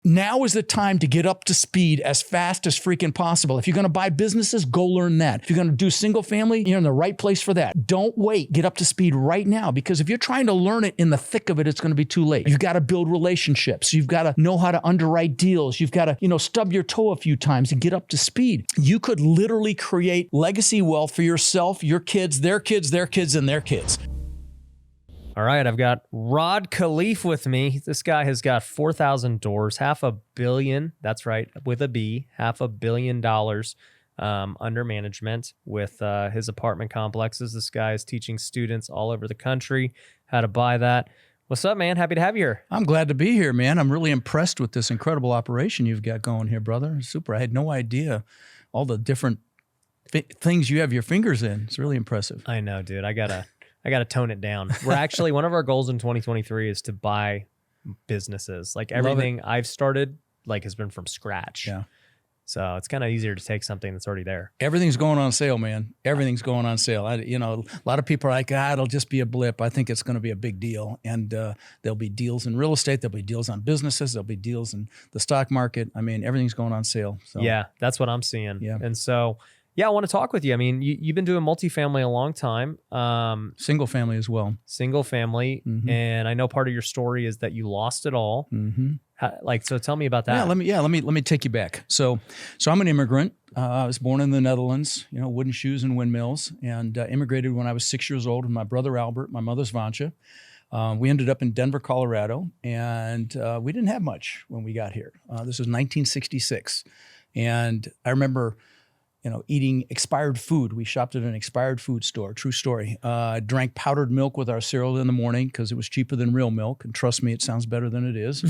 Now is the time to get up to speed as fast as freaking possible. If you're going to buy businesses, go learn that. If you're going to do single family, you're in the right place for that. Don't wait. Get up to speed right now, because if you're trying to learn it in the thick of it, it's going to be too late. You've got to build relationships. You've got to know how to underwrite deals. You've got to, stub your toe a few times and get up to speed. You could literally create legacy wealth for yourself, your kids, their kids, their kids, and their kids. All right, I've got Rod Khleif with me. This guy has got 4,000 doors, $500 million, that's right, with a B, $500 million under management with his apartment complexes. This guy is teaching students all over the country how to buy that. What's up, man? Happy to have you here. I'm glad to be here, man. I'm really impressed with this incredible operation you've got going here, brother. Super. I had no idea all the different things you have your fingers in. It's really impressive. I know, dude. I gotta tone it down. We're actually, one of our goals in 2023 is to buy businesses. Like everything I've started has been from scratch. Yeah. So it's kind of easier to take something that's already there. Everything's going on sale, man. Everything's going on sale. A lot of people are like, it'll just be a blip. I think it's going to be a big deal. And there'll be deals in real estate. There'll be deals on businesses. There'll be deals in the stock market. I mean, everything's going on sale. So. Yeah, that's what I'm seeing. Yeah. And so, yeah, I want to talk with you. I mean, you've been doing multifamily a long time. Single family as well. Single family. Mm-hmm. And I know part of your story is that you lost it all. Mm-hmm. So tell me about that. Let me take you back. So I'm an immigrant. I was born in the Netherlands, wooden shoes and windmills, and immigrated when I was 6 years old with my brother Albert, my mother's Vansha. We ended up in Denver, Colorado, and we didn't have much when we got here. This was 1966. And I remember eating expired food. We shopped at an expired food store, true story. Drank powdered milk with our cereal in the morning because it was cheaper than real milk. And trust me, it sounds better than it is.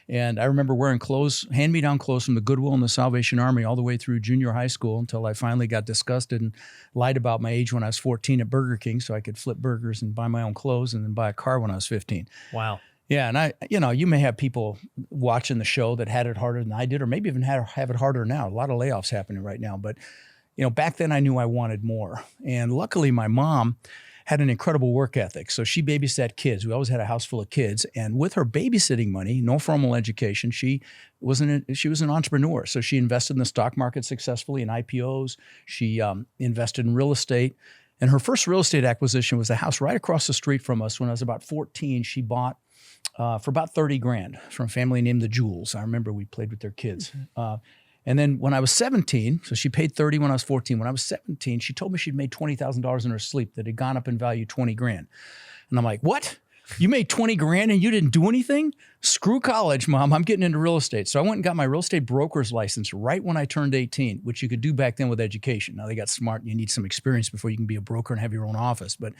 And I remember wearing clothes, hand-me-down clothes from the Goodwill and the Salvation Army all the way through junior high school until I finally got disgusted and lied about my age when I was 14 at Burger King so I could flip burgers and buy my own clothes and then buy a car when I was 15. Wow. Yeah, and you may have people watching the show that had it harder than I did, or maybe even have it harder now. A lot of layoffs happening right now. But, back then I knew I wanted more. And luckily my mom had an incredible work ethic. So she babysat kids. We always had a house full of kids. And with her babysitting money, no formal education, she was an entrepreneur. So she invested in the stock market successfully in IPOs. She invested in real estate. And her first real estate acquisition was a house right across the street from us. When I was about 14, she bought for about 30 grand from a family named the Jewels. I remember we played with their kids. And then when I was 17, so she paid 30 when I was 14. When I was 17, she told me she'd made $20,000 in her sleep, that had gone up in value 20 grand. And I'm like, what? You made 20 grand and you didn't do anything? Screw college, Mom. I'm getting into real estate. So I went and got my real estate broker's license right when I turned 18, which you could do back then with education. Now they got smart and you need some experience before you can be a broker and have your own office. But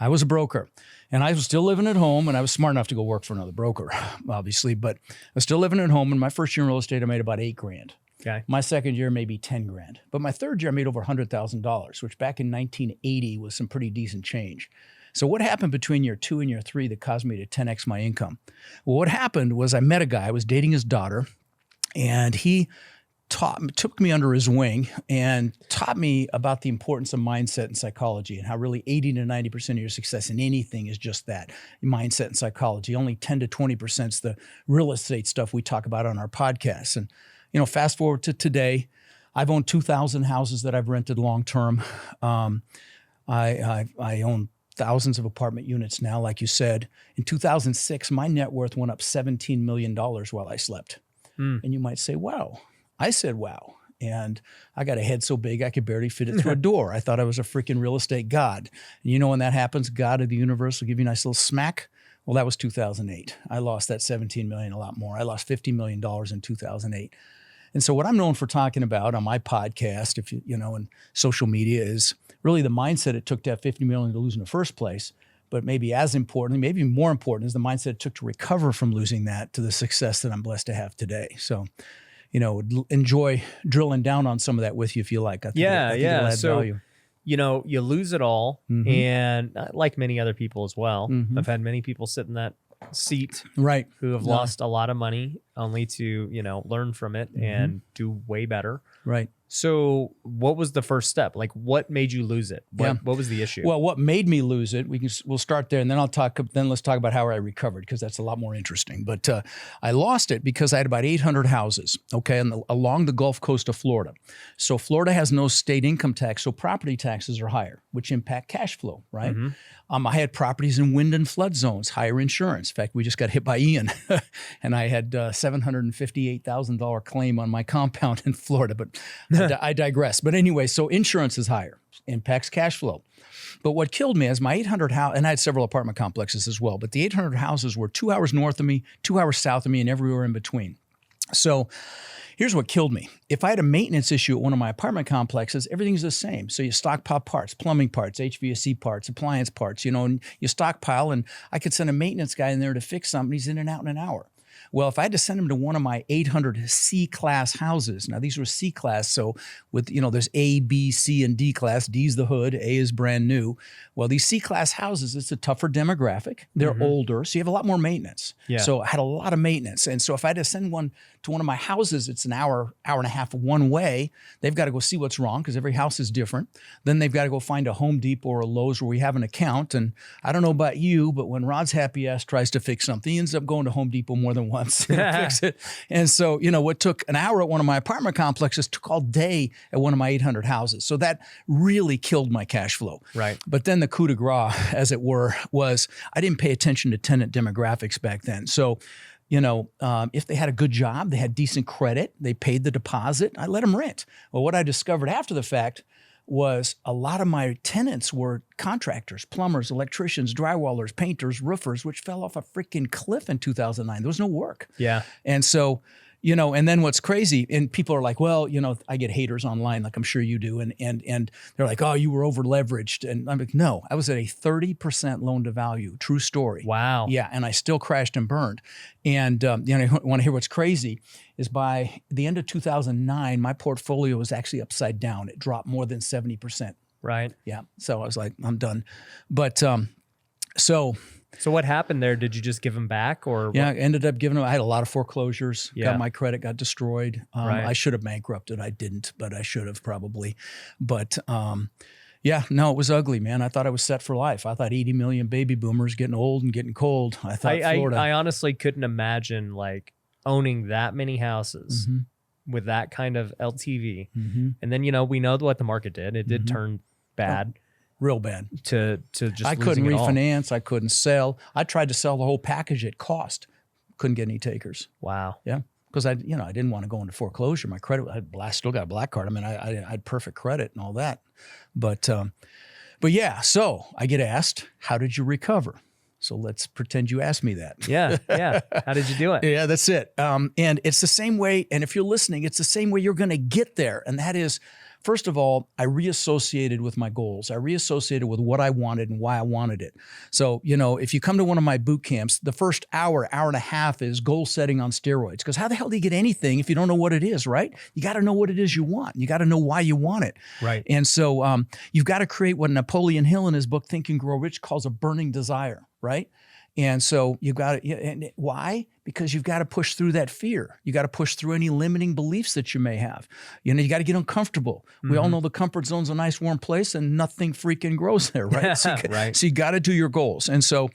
I was a broker and I was still living at home, and I was smart enough to go work for another broker, obviously, but I was still living at home. And my first year in real estate, I made about 8 grand. Okay. My second year, maybe 10 grand. But my third year, I made over $100,000, which back in 1980 was some pretty decent change. So what happened between year 2 and year 3 that caused me to 10x my income? Well, what happened was I met a guy, I was dating his daughter, and he took me under his wing and taught me about the importance of mindset and psychology, and how really 80 to 90% of your success in anything is just that, mindset and psychology. Only 10 to 20% is the real estate stuff we talk about on our podcasts. And fast forward to today, I've owned 2,000 houses that I've rented long-term. I own thousands of apartment units now, like you said. In 2006, my net worth went up $17 million while I slept. And you might say, wow. I said, wow. And I got a head so big I could barely fit it through a door. I thought I was a freaking real estate god. And when that happens, God of the universe will give you a nice little smack. Well, that was 2008. I lost that $17 million, a lot more. I lost $50 million in 2008. And so what I'm known for talking about on my podcast, if and social media, is really the mindset it took to have $50 million to lose in the first place. But maybe as important, maybe more important, is the mindset it took to recover from losing that to the success that I'm blessed to have today. So, enjoy drilling down on some of that with you if you like. I think it'll add value. You lose it all, and like many other people as well, I've had many people sit in that seat, right, who have lost a lot of money, only to, learn from it and do way better. Right. So what was the first step? Like, what made you lose it? What was the issue? Well, what made me lose it, we'll start there, and then let's talk about how I recovered, because that's a lot more interesting. But I lost it because I had about 800 houses, okay, along the Gulf Coast of Florida. So Florida has no state income tax, so property taxes are higher, which impact cash flow, right? I had properties in wind and flood zones, higher insurance. In fact, we just got hit by Ian, and I had $758,000 claim on my compound in Florida, but I digress. But anyway, so insurance is higher, impacts cash flow. But what killed me is my 800 house, and I had several apartment complexes as well, but the 800 houses were 2 hours north of me, 2 hours south of me, and everywhere in between. So here's what killed me. If I had a maintenance issue at one of my apartment complexes, everything's the same. So you stockpile parts, plumbing parts, HVAC parts, appliance parts, and you stockpile, and I could send a maintenance guy in there to fix something. He's in and out in an hour. Well, if I had to send him to one of my 800 C-class houses, now these were C-class, so with, there's A, B, C, and D class. D is the hood, A is brand new. Well, these C-class houses, it's a tougher demographic. They're older, so you have a lot more maintenance. Yeah. So I had a lot of maintenance. And so if I had to send one to one of my houses, it's an hour and a half one way. They've got to go see what's wrong because every house is different. Then they've got to go find a Home Depot or a Lowe's where we have an account. And I don't know about you, but when Rod's happy ass tries to fix something, he ends up going to Home Depot more than once to fix it. And so, what took an hour at one of my apartment complexes took all day at one of my 800 houses. So that really killed my cash flow. Right. But then the coup de grace, as it were, was I didn't pay attention to tenant demographics back then. So, if they had a good job, they had decent credit, they paid the deposit, I let them rent. Well, what I discovered after the fact was a lot of my tenants were contractors, plumbers, electricians, drywallers, painters, roofers, which fell off a freaking cliff in 2009. There was no work. Yeah. And so, and then what's crazy, and people are like, well, I get haters online, like I'm sure you do. And they're like, oh, you were over leveraged. And I'm like, no, I was at a 30% loan to value. True story. Wow. Yeah. And I still crashed and burned. And, you want to hear what's crazy is by the end of 2009, my portfolio was actually upside down. It dropped more than 70%. Right. Yeah. So I was like, I'm done. But, So what happened there? Did you just give them back, or? Yeah, I ended up giving them. I had a lot of foreclosures. Yeah. Got my credit got destroyed. Right. I should have bankrupted. I didn't, but I should have probably. But yeah, no, it was ugly, man. I thought I was set for life. I thought 80 million baby boomers getting old and getting cold. I thought Florida. I honestly couldn't imagine like owning that many houses with that kind of LTV. And then we know what the market did. It did turn bad. Real bad. To just I couldn't refinance. I couldn't sell. I tried to sell the whole package at cost. Couldn't get any takers. Wow. Yeah. Because I didn't want to go into foreclosure. My credit, I still got a black card. I mean, I had perfect credit and all that. But yeah, so I get asked, how did you recover? So let's pretend you asked me that. Yeah. How did you do it? Yeah, that's it. And it's the same way. And if you're listening, it's the same way you're going to get there. And that is, first of all, I reassociated with my goals. I reassociated with what I wanted and why I wanted it. So, if you come to one of my boot camps, the first hour and a half is goal setting on steroids. Because how the hell do you get anything if you don't know what it is, right? You got to know what it is you want. You got to know why you want it. Right. And so you've got to create what Napoleon Hill in his book, Think and Grow Rich, calls a burning desire, right? And so you've got to, and why? Because you've got to push through that fear. You got to push through any limiting beliefs that you may have. You got to get uncomfortable. We all know the comfort zone's a nice warm place and nothing freaking grows there, right? So you got to do your goals. And so,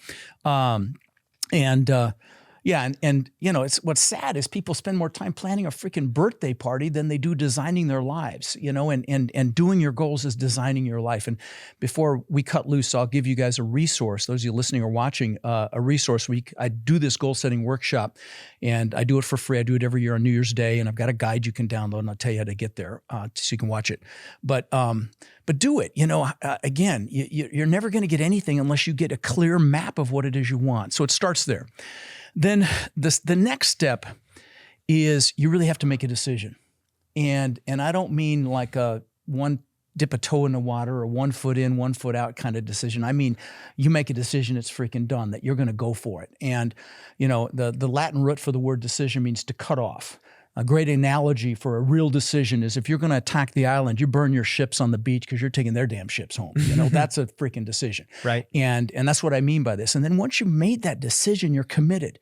yeah, and it's what's sad is people spend more time planning a freaking birthday party than they do designing their lives, and doing your goals is designing your life. And before we cut loose, I'll give you guys a resource. Those of you listening or watching, a resource week. I do this goal setting workshop, and I do it for free. I do it every year on New Year's Day, and I've got a guide you can download, and I'll tell you how to get there so you can watch it. But do it. Again, you're never going to get anything unless you get a clear map of what it is you want. So it starts there. Then the next step is you really have to make a decision. And I don't mean like a one dip a toe in the water or 1 foot in, 1 foot out kind of decision. I mean, you make a decision, it's freaking done, that you're going to go for it. And, the Latin root for the word decision means to cut off. A great analogy for a real decision is if you're going to attack the island, you burn your ships on the beach because you're taking their damn ships home. That's a freaking decision. Right. And that's what I mean by this. And then once you made that decision, you're committed.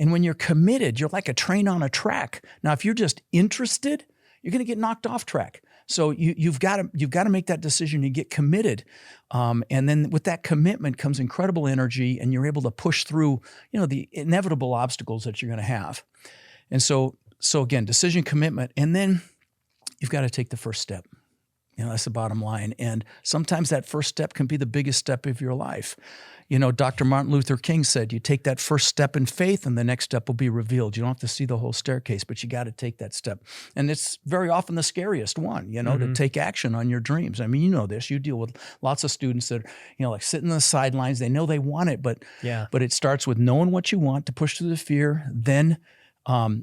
And when you're committed, you're like a train on a track. Now, if you're just interested, you're going to get knocked off track. So you've got to make that decision and get committed. And then with that commitment comes incredible energy, and you're able to push through, the inevitable obstacles that you're going to have. And so again, decision, commitment, and then you've got to take the first step. That's the bottom line. And sometimes that first step can be the biggest step of your life. Dr. Martin Luther King said, you take that first step in faith and the next step will be revealed. You don't have to see the whole staircase, but you got to take that step. And it's very often the scariest one, to take action on your dreams. I mean, this, you deal with lots of students that, like sitting on the sidelines, they know they want it, but it starts with knowing what you want to push through the fear, then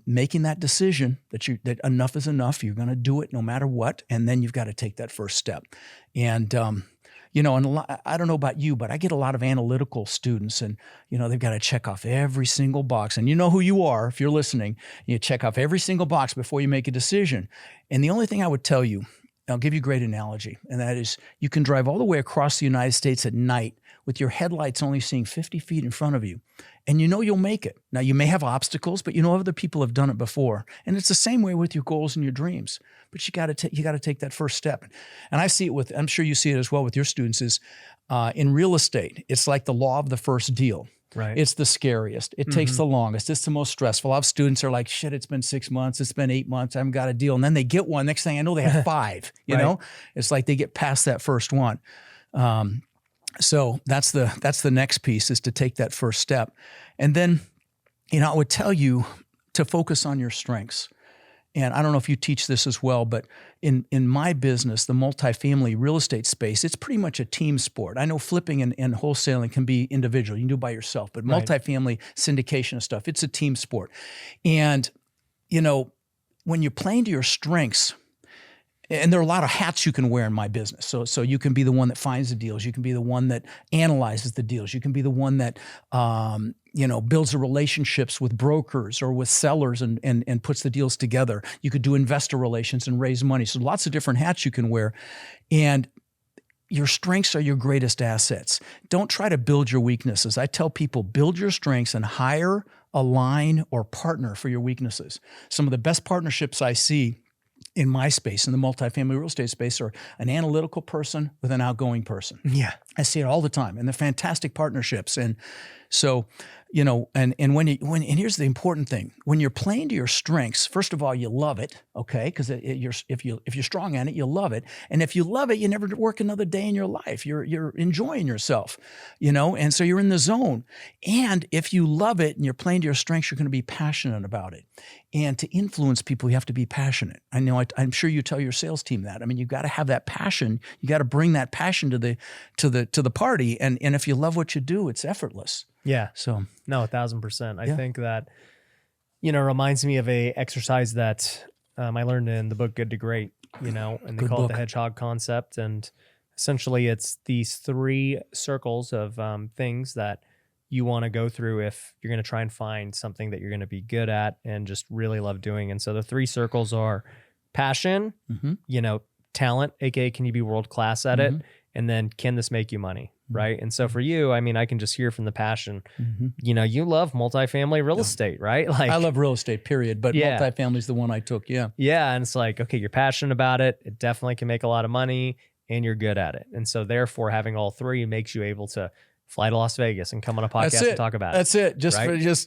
making that decision that enough is enough. You're going to do it no matter what. And then you've got to take that first step. And, and I don't know about you, but I get a lot of analytical students, and, they've got to check off every single box. And you know who you are if you're listening. You check off every single box before you make a decision. And the only thing I would tell you, I'll give you a great analogy, and that is you can drive all the way across the United States at night with your headlights only seeing 50 feet in front of you, and you'll make it. Now, you may have obstacles, but other people have done it before. And it's the same way with your goals and your dreams. But you got to take that first step. And I see it I'm sure you see it as well with your students, is in real estate, it's like the law of the first deal. Right. It's the scariest. It takes the longest. It's the most stressful. A lot of students are like, shit, it's been 6 months. It's been 8 months. I haven't got a deal. And then they get one. Next thing I know, they have 5, know? It's like they get past that first one. So that's the next piece, is to take that first step. And then, I would tell you to focus on your strengths. And I don't know if you teach this as well, but in my business, the multifamily real estate space, it's pretty much a team sport. I know flipping and wholesaling can be individual. You can do it by yourself, but multifamily syndication of stuff, it's a team sport. And, when you're playing to your strengths, and there are a lot of hats you can wear in my business. So you can be the one that finds the deals. You can be the one that analyzes the deals. You can be the one that, builds the relationships with brokers or with sellers and puts the deals together. You could do investor relations and raise money. So lots of different hats you can wear. And your strengths are your greatest assets. Don't try to build your weaknesses. I tell people, build your strengths and hire, align, or partner for your weaknesses. Some of the best partnerships I see in my space, in the multifamily real estate space, are an analytical person with an outgoing person. Yeah. I see it all the time, and they're fantastic partnerships. And so, and here's the important thing: when you're playing to your strengths, first of all, you love it, okay? Because if you're strong at it, you'll love it, and if you love it, you never work another day in your life. You're enjoying yourself, and so you're in the zone. And if you love it and you're playing to your strengths, you're going to be passionate about it. And to influence people, you have to be passionate. I know. I'm sure you tell your sales team that. I mean, you've got to have that passion. You got to bring that passion to the party. And if you love what you do, it's effortless. Yeah. So no, 1,000%. I think that, reminds me of a exercise that I learned in the book Good to Great, and they call it the Hedgehog Concept. And essentially it's these 3 circles of things that you want to go through if you're going to try and find something that you're going to be good at and just really love doing. And so the 3 circles are passion, talent, aka can you be world class at it? And then can this make you money? Right. And so for you, I mean, I can just hear from the passion, you love multifamily real estate, right? Like, I love real estate, period. But multifamily is the one I took. Yeah. Yeah. And it's like, okay, you're passionate about it. It definitely can make a lot of money and you're good at it. And so therefore having all 3 makes you able to fly to Las Vegas and come on a podcast and talk about it. That's it.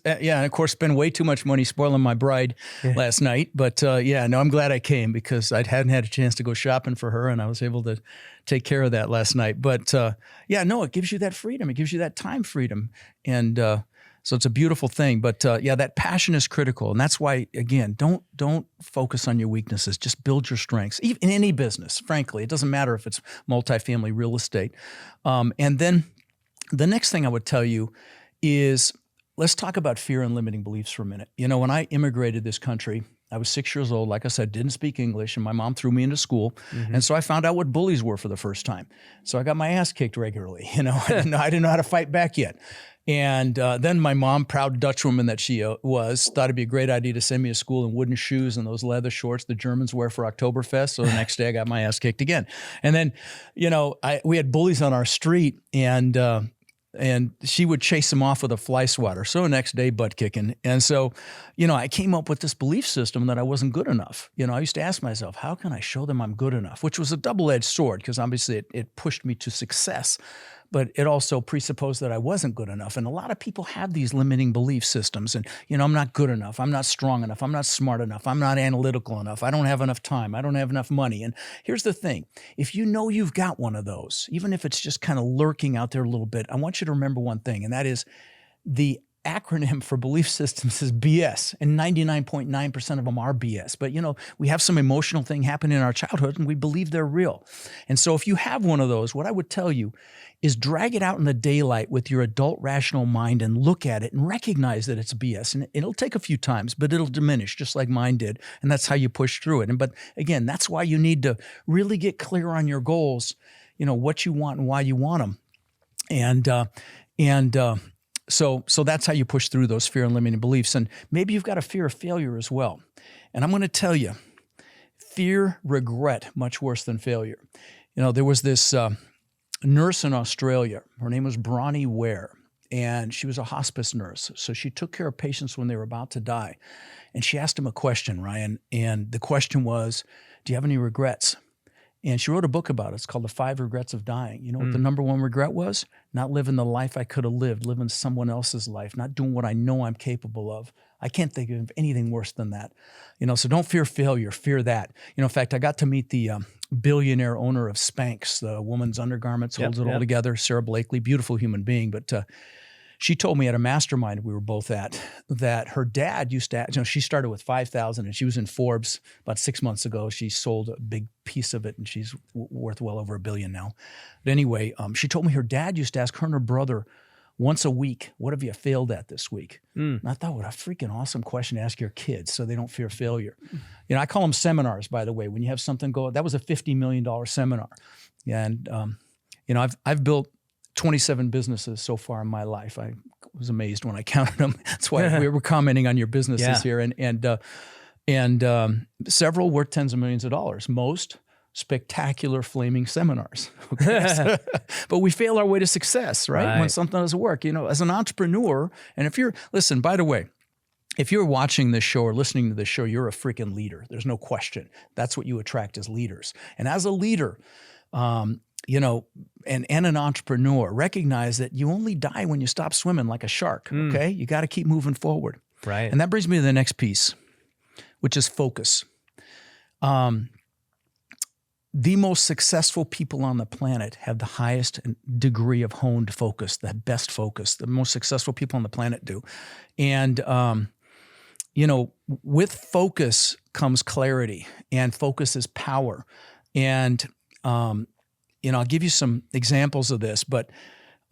And of course, spend way too much money spoiling my bride last night. But I'm glad I came because I hadn't had a chance to go shopping for her, and I was able to take care of that last night. But it gives you that freedom. It gives you that time freedom. And so it's a beautiful thing. But that passion is critical. And that's why, again, don't focus on your weaknesses. Just build your strengths. Even in any business, frankly. It doesn't matter if it's multifamily real estate. And then the next thing I would tell you is, let's talk about fear and limiting beliefs for a minute. When I immigrated this country, I was 6 years old. Like I said, didn't speak English, and my mom threw me into school. And so I found out what bullies were for the first time. So I got my ass kicked regularly. I didn't know how to fight back yet. And then my mom, proud Dutch woman that she was, thought it'd be a great idea to send me to school in wooden shoes and those leather shorts the Germans wear for Oktoberfest. So the next day I got my ass kicked again. And then, we had bullies on our street, and and she would chase him off with a fly swatter. So next day, butt kicking. And so, I came up with this belief system that I wasn't good enough. I used to ask myself, how can I show them I'm good enough? Which was a double-edged sword, because obviously it pushed me to success. But it also presupposed that I wasn't good enough. And a lot of people have these limiting belief systems. And, I'm not good enough. I'm not strong enough. I'm not smart enough. I'm not analytical enough. I don't have enough time. I don't have enough money. And here's the thing. If you know you've got one of those, even if it's just kind of lurking out there a little bit, I want you to remember one thing, and that is the acronym for belief systems is BS, and 99.9% of them are BS. But, we have some emotional thing happen in our childhood and we believe they're real. And so if you have one of those, what I would tell you is drag it out in the daylight with your adult rational mind and look at it and recognize that it's BS. And it'll take a few times, but it'll diminish just like mine did. And that's how you push through it. But again, that's why you need to really get clear on your goals, what you want and why you want them. So that's how you push through those fear and limiting beliefs. And maybe you've got a fear of failure as well. And I'm going to tell you, fear, regret, much worse than failure. There was this nurse in Australia. Her name was Bronnie Ware, and she was a hospice nurse. So she took care of patients when they were about to die. And she asked them a question, Ryan, and the question was, do you have any regrets? And she wrote a book about it. It's called The 5 Regrets of Dying. You know what the number one regret was? Not living the life I could have lived, living someone else's life, not doing what I know I'm capable of. I can't think of anything worse than that. So don't fear failure, fear that. In fact, I got to meet the billionaire owner of Spanx, the woman's undergarments, holds it all together, Sarah Blakely, beautiful human being. But she told me at a mastermind we were both at that her dad used to, she started with 5,000 and she was in Forbes about 6 months ago. She sold a big piece of it and she's worth well over $1 billion now. But anyway, she told me her dad used to ask her and her brother once a week, what have you failed at this week? And I thought, what a freaking awesome question to ask your kids so they don't fear failure. I call them seminars, by the way. When you have something go, that was a $50 million seminar. And, I've built 27 businesses so far in my life. I was amazed when I counted them. That's why we were commenting on your businesses here. And several worth tens of millions of dollars. Most spectacular flaming seminars. Okay? But we fail our way to success, right? When something doesn't work. As an entrepreneur, and listen, by the way, if you're watching this show or listening to this show, you're a freaking leader. There's no question. That's what you attract as leaders. And as a leader, and an entrepreneur, recognize that you only die when you stop swimming like a shark, okay? You got to keep moving forward. Right. And that brings me to the next piece, which is focus. The most successful people on the planet have the highest degree of honed focus, the best focus. The most successful people on the planet do. And, with focus comes clarity, and focus is power. And, I'll give you some examples of this, but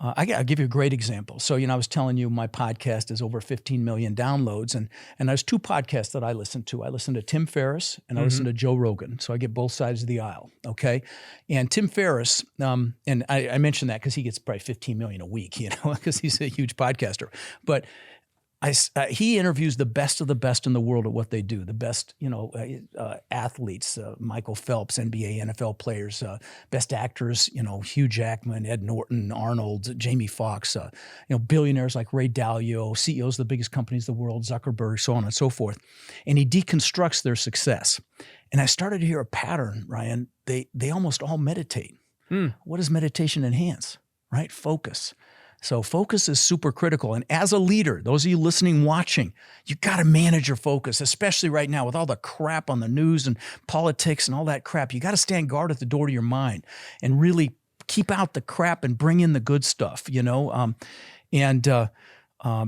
I'll give you a great example. So, I was telling you my podcast is over 15 million downloads, and there's 2 podcasts that I listen to. I listen to Tim Ferriss and I listen to Joe Rogan. So I get both sides of the aisle, okay? And Tim Ferriss, and I mentioned that because he gets probably 15 million a week, because he's a huge podcaster. But he interviews the best of the best in the world at what they do. The best, athletes, Michael Phelps, NBA, NFL players, best actors, Hugh Jackman, Ed Norton, Arnold, Jamie Foxx, billionaires like Ray Dalio, CEOs of the biggest companies in the world, Zuckerberg, so on and so forth. And he deconstructs their success. And I started to hear a pattern, Ryan. They almost all meditate. What does meditation enhance? Right? Focus. So focus is super critical. And as a leader, those of you listening, watching, you got to manage your focus, especially right now with all the crap on the news and politics and all that crap. You got to stand guard at the door to your mind and really keep out the crap and bring in the good stuff,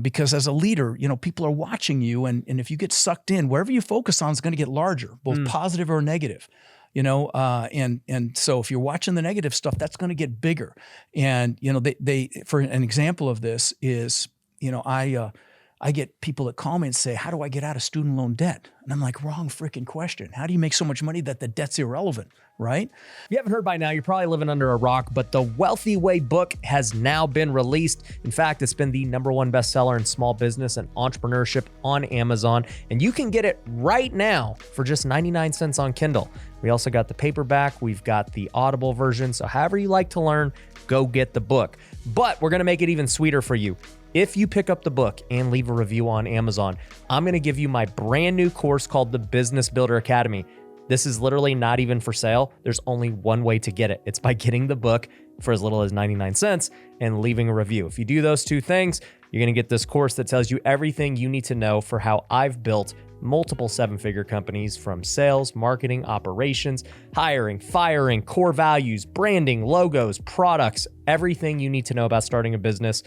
because as a leader, people are watching you. And if you get sucked in, wherever you focus on is going to get larger, both positive or negative. And so if you're watching the negative stuff, that's going to get bigger. And, they for an example of this is, I get people that call me and say, how do I get out of student loan debt? And I'm like, wrong freaking question. How do you make so much money that the debt's irrelevant, right? If you haven't heard by now, you're probably living under a rock, but the Wealthy Way book has now been released. In fact, it's been the #1 bestseller in small business and entrepreneurship on Amazon, and you can get it right now for just 99 cents on Kindle. We also got the paperback. We've got the Audible version. So however you like to learn, go get the book. But we're going to make it even sweeter for you. If you pick up the book and leave a review on Amazon, I'm going to give you my brand new course called the Business Builder Academy. This is literally not even for sale. There's only one way to get it. It's by getting the book for as little as 99 cents and leaving a review. If you do those two things, you're going to get this course that tells you everything you need to know for how I've built multiple seven-figure companies, from sales, marketing, operations, hiring, firing, core values, branding, logos, products, everything you need to know about starting a business.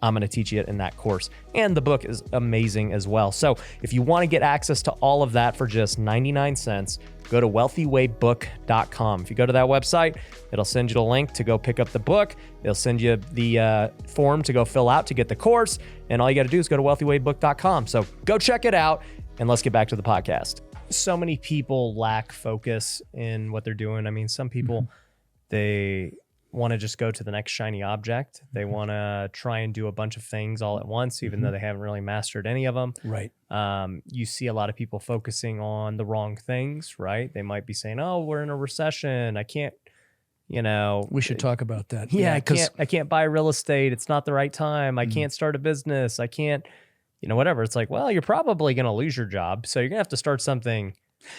I'm going to teach you it in that course. And the book is amazing as well. So if you want to get access to all of that for just 99 cents, go to wealthywaybook.com. If you go to that website, it'll send you the link to go pick up the book. It'll send you the form to go fill out to get the course. And all you got to do is go to wealthywaybook.com. So go check it out, and let's get back to the podcast. So many people lack focus in what they're doing. I mean, some people, they want to just go to the next shiny object. They want to try and do a bunch of things all at once, even though they haven't really mastered any of them. Right. You see a lot of people focusing on the wrong things, right? They might be saying, oh, we're in a recession. I can't, we should talk about that. Yeah, I can't buy real estate. It's not the right time. I can't start a business. I can't, whatever. It's like, well, you're probably going to lose your job. So you're going to have to start something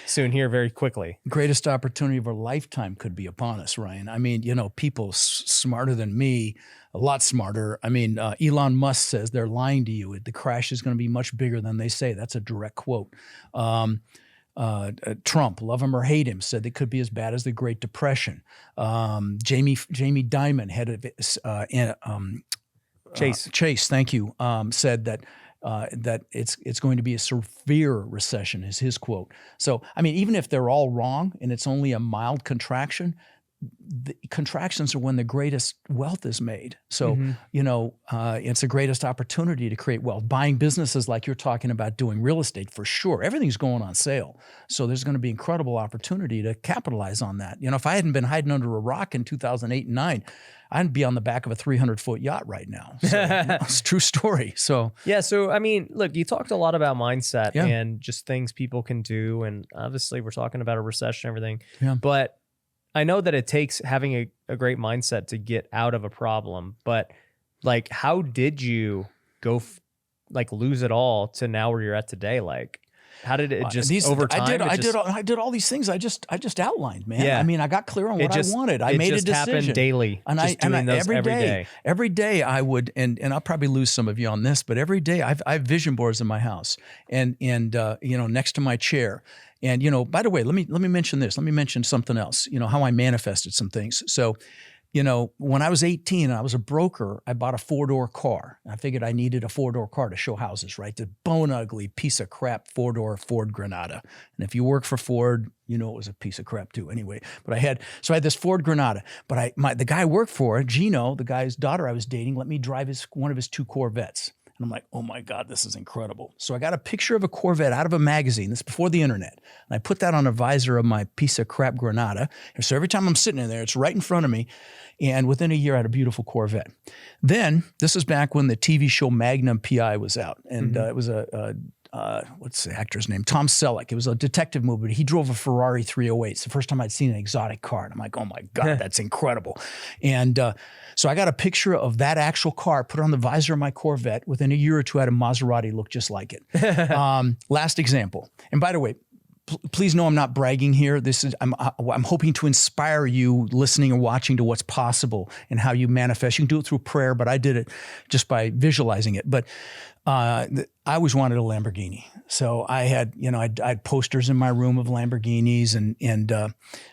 soon here very quickly. Greatest opportunity of our lifetime could be upon us, Ryan. I mean, people smarter than me, a lot smarter. I mean, Elon Musk says they're lying to you. The crash is going to be much bigger than they say. That's a direct quote. Trump, love him or hate him, said it could be as bad as the Great Depression. Jamie Dimon, head of Chase, thank you, said that it's going to be a severe recession, is his quote. So, I mean, even if they're all wrong and it's only a mild contraction, the contractions are when the greatest wealth is made. So, it's the greatest opportunity to create wealth. Buying businesses like you're talking about, doing real estate, for sure. Everything's going on sale. So there's going to be incredible opportunity to capitalize on that. If I hadn't been hiding under a rock in 2008 and 2009, I'd be on the back of a 300-foot yacht right now. So, it's a true story. So yeah. So, I mean, look, you talked a lot about mindset and just things people can do. And obviously we're talking about a recession and everything. Yeah. But I know that it takes having a great mindset to get out of a problem. But like, how did you go lose it all to now where you're at today? Like, how did it just over time? I did all these things I just outlined, man. Yeah. I mean, I got clear on what I wanted. I made a decision. It just happened daily. And I doing those every day. Every day I would, and I'll probably lose some of you on this, but every day I have vision boards in my house and next to my chair. And by the way, let me mention this. Let me mention something else. How I manifested some things. So, when I was 18 and I was a broker, I bought a 4-door car. I figured I needed a 4-door car to show houses, right? The bone ugly piece of crap 4-door Ford Granada. And if you work for Ford, it was a piece of crap too. Anyway, but I had this Ford Granada. But the guy I worked for, Gino, the guy's daughter I was dating, let me drive one of his 2 Corvettes. And I'm like, oh my God, this is incredible. So I got a picture of a Corvette out of a magazine. This is before the internet. And I put that on a visor of my piece of crap Granada. And so every time I'm sitting in there, it's right in front of me. And within a year, I had a beautiful Corvette. Then, this is back when the TV show Magnum P.I. was out. And it was what's the actor's name? Tom Selleck. It was a detective movie. He drove a Ferrari 308. It's the first time I'd seen an exotic car. And I'm like, oh my God, that's incredible. And so I got a picture of that actual car, put it on the visor of my Corvette. Within a year or two, I had a Maserati look just like it. Last example. And by the way, please know I'm not bragging here. I'm hoping to inspire you listening or watching to what's possible and how you manifest. You can do it through prayer, but I did it just by visualizing it. But I always wanted a Lamborghini. So I had posters in my room of Lamborghinis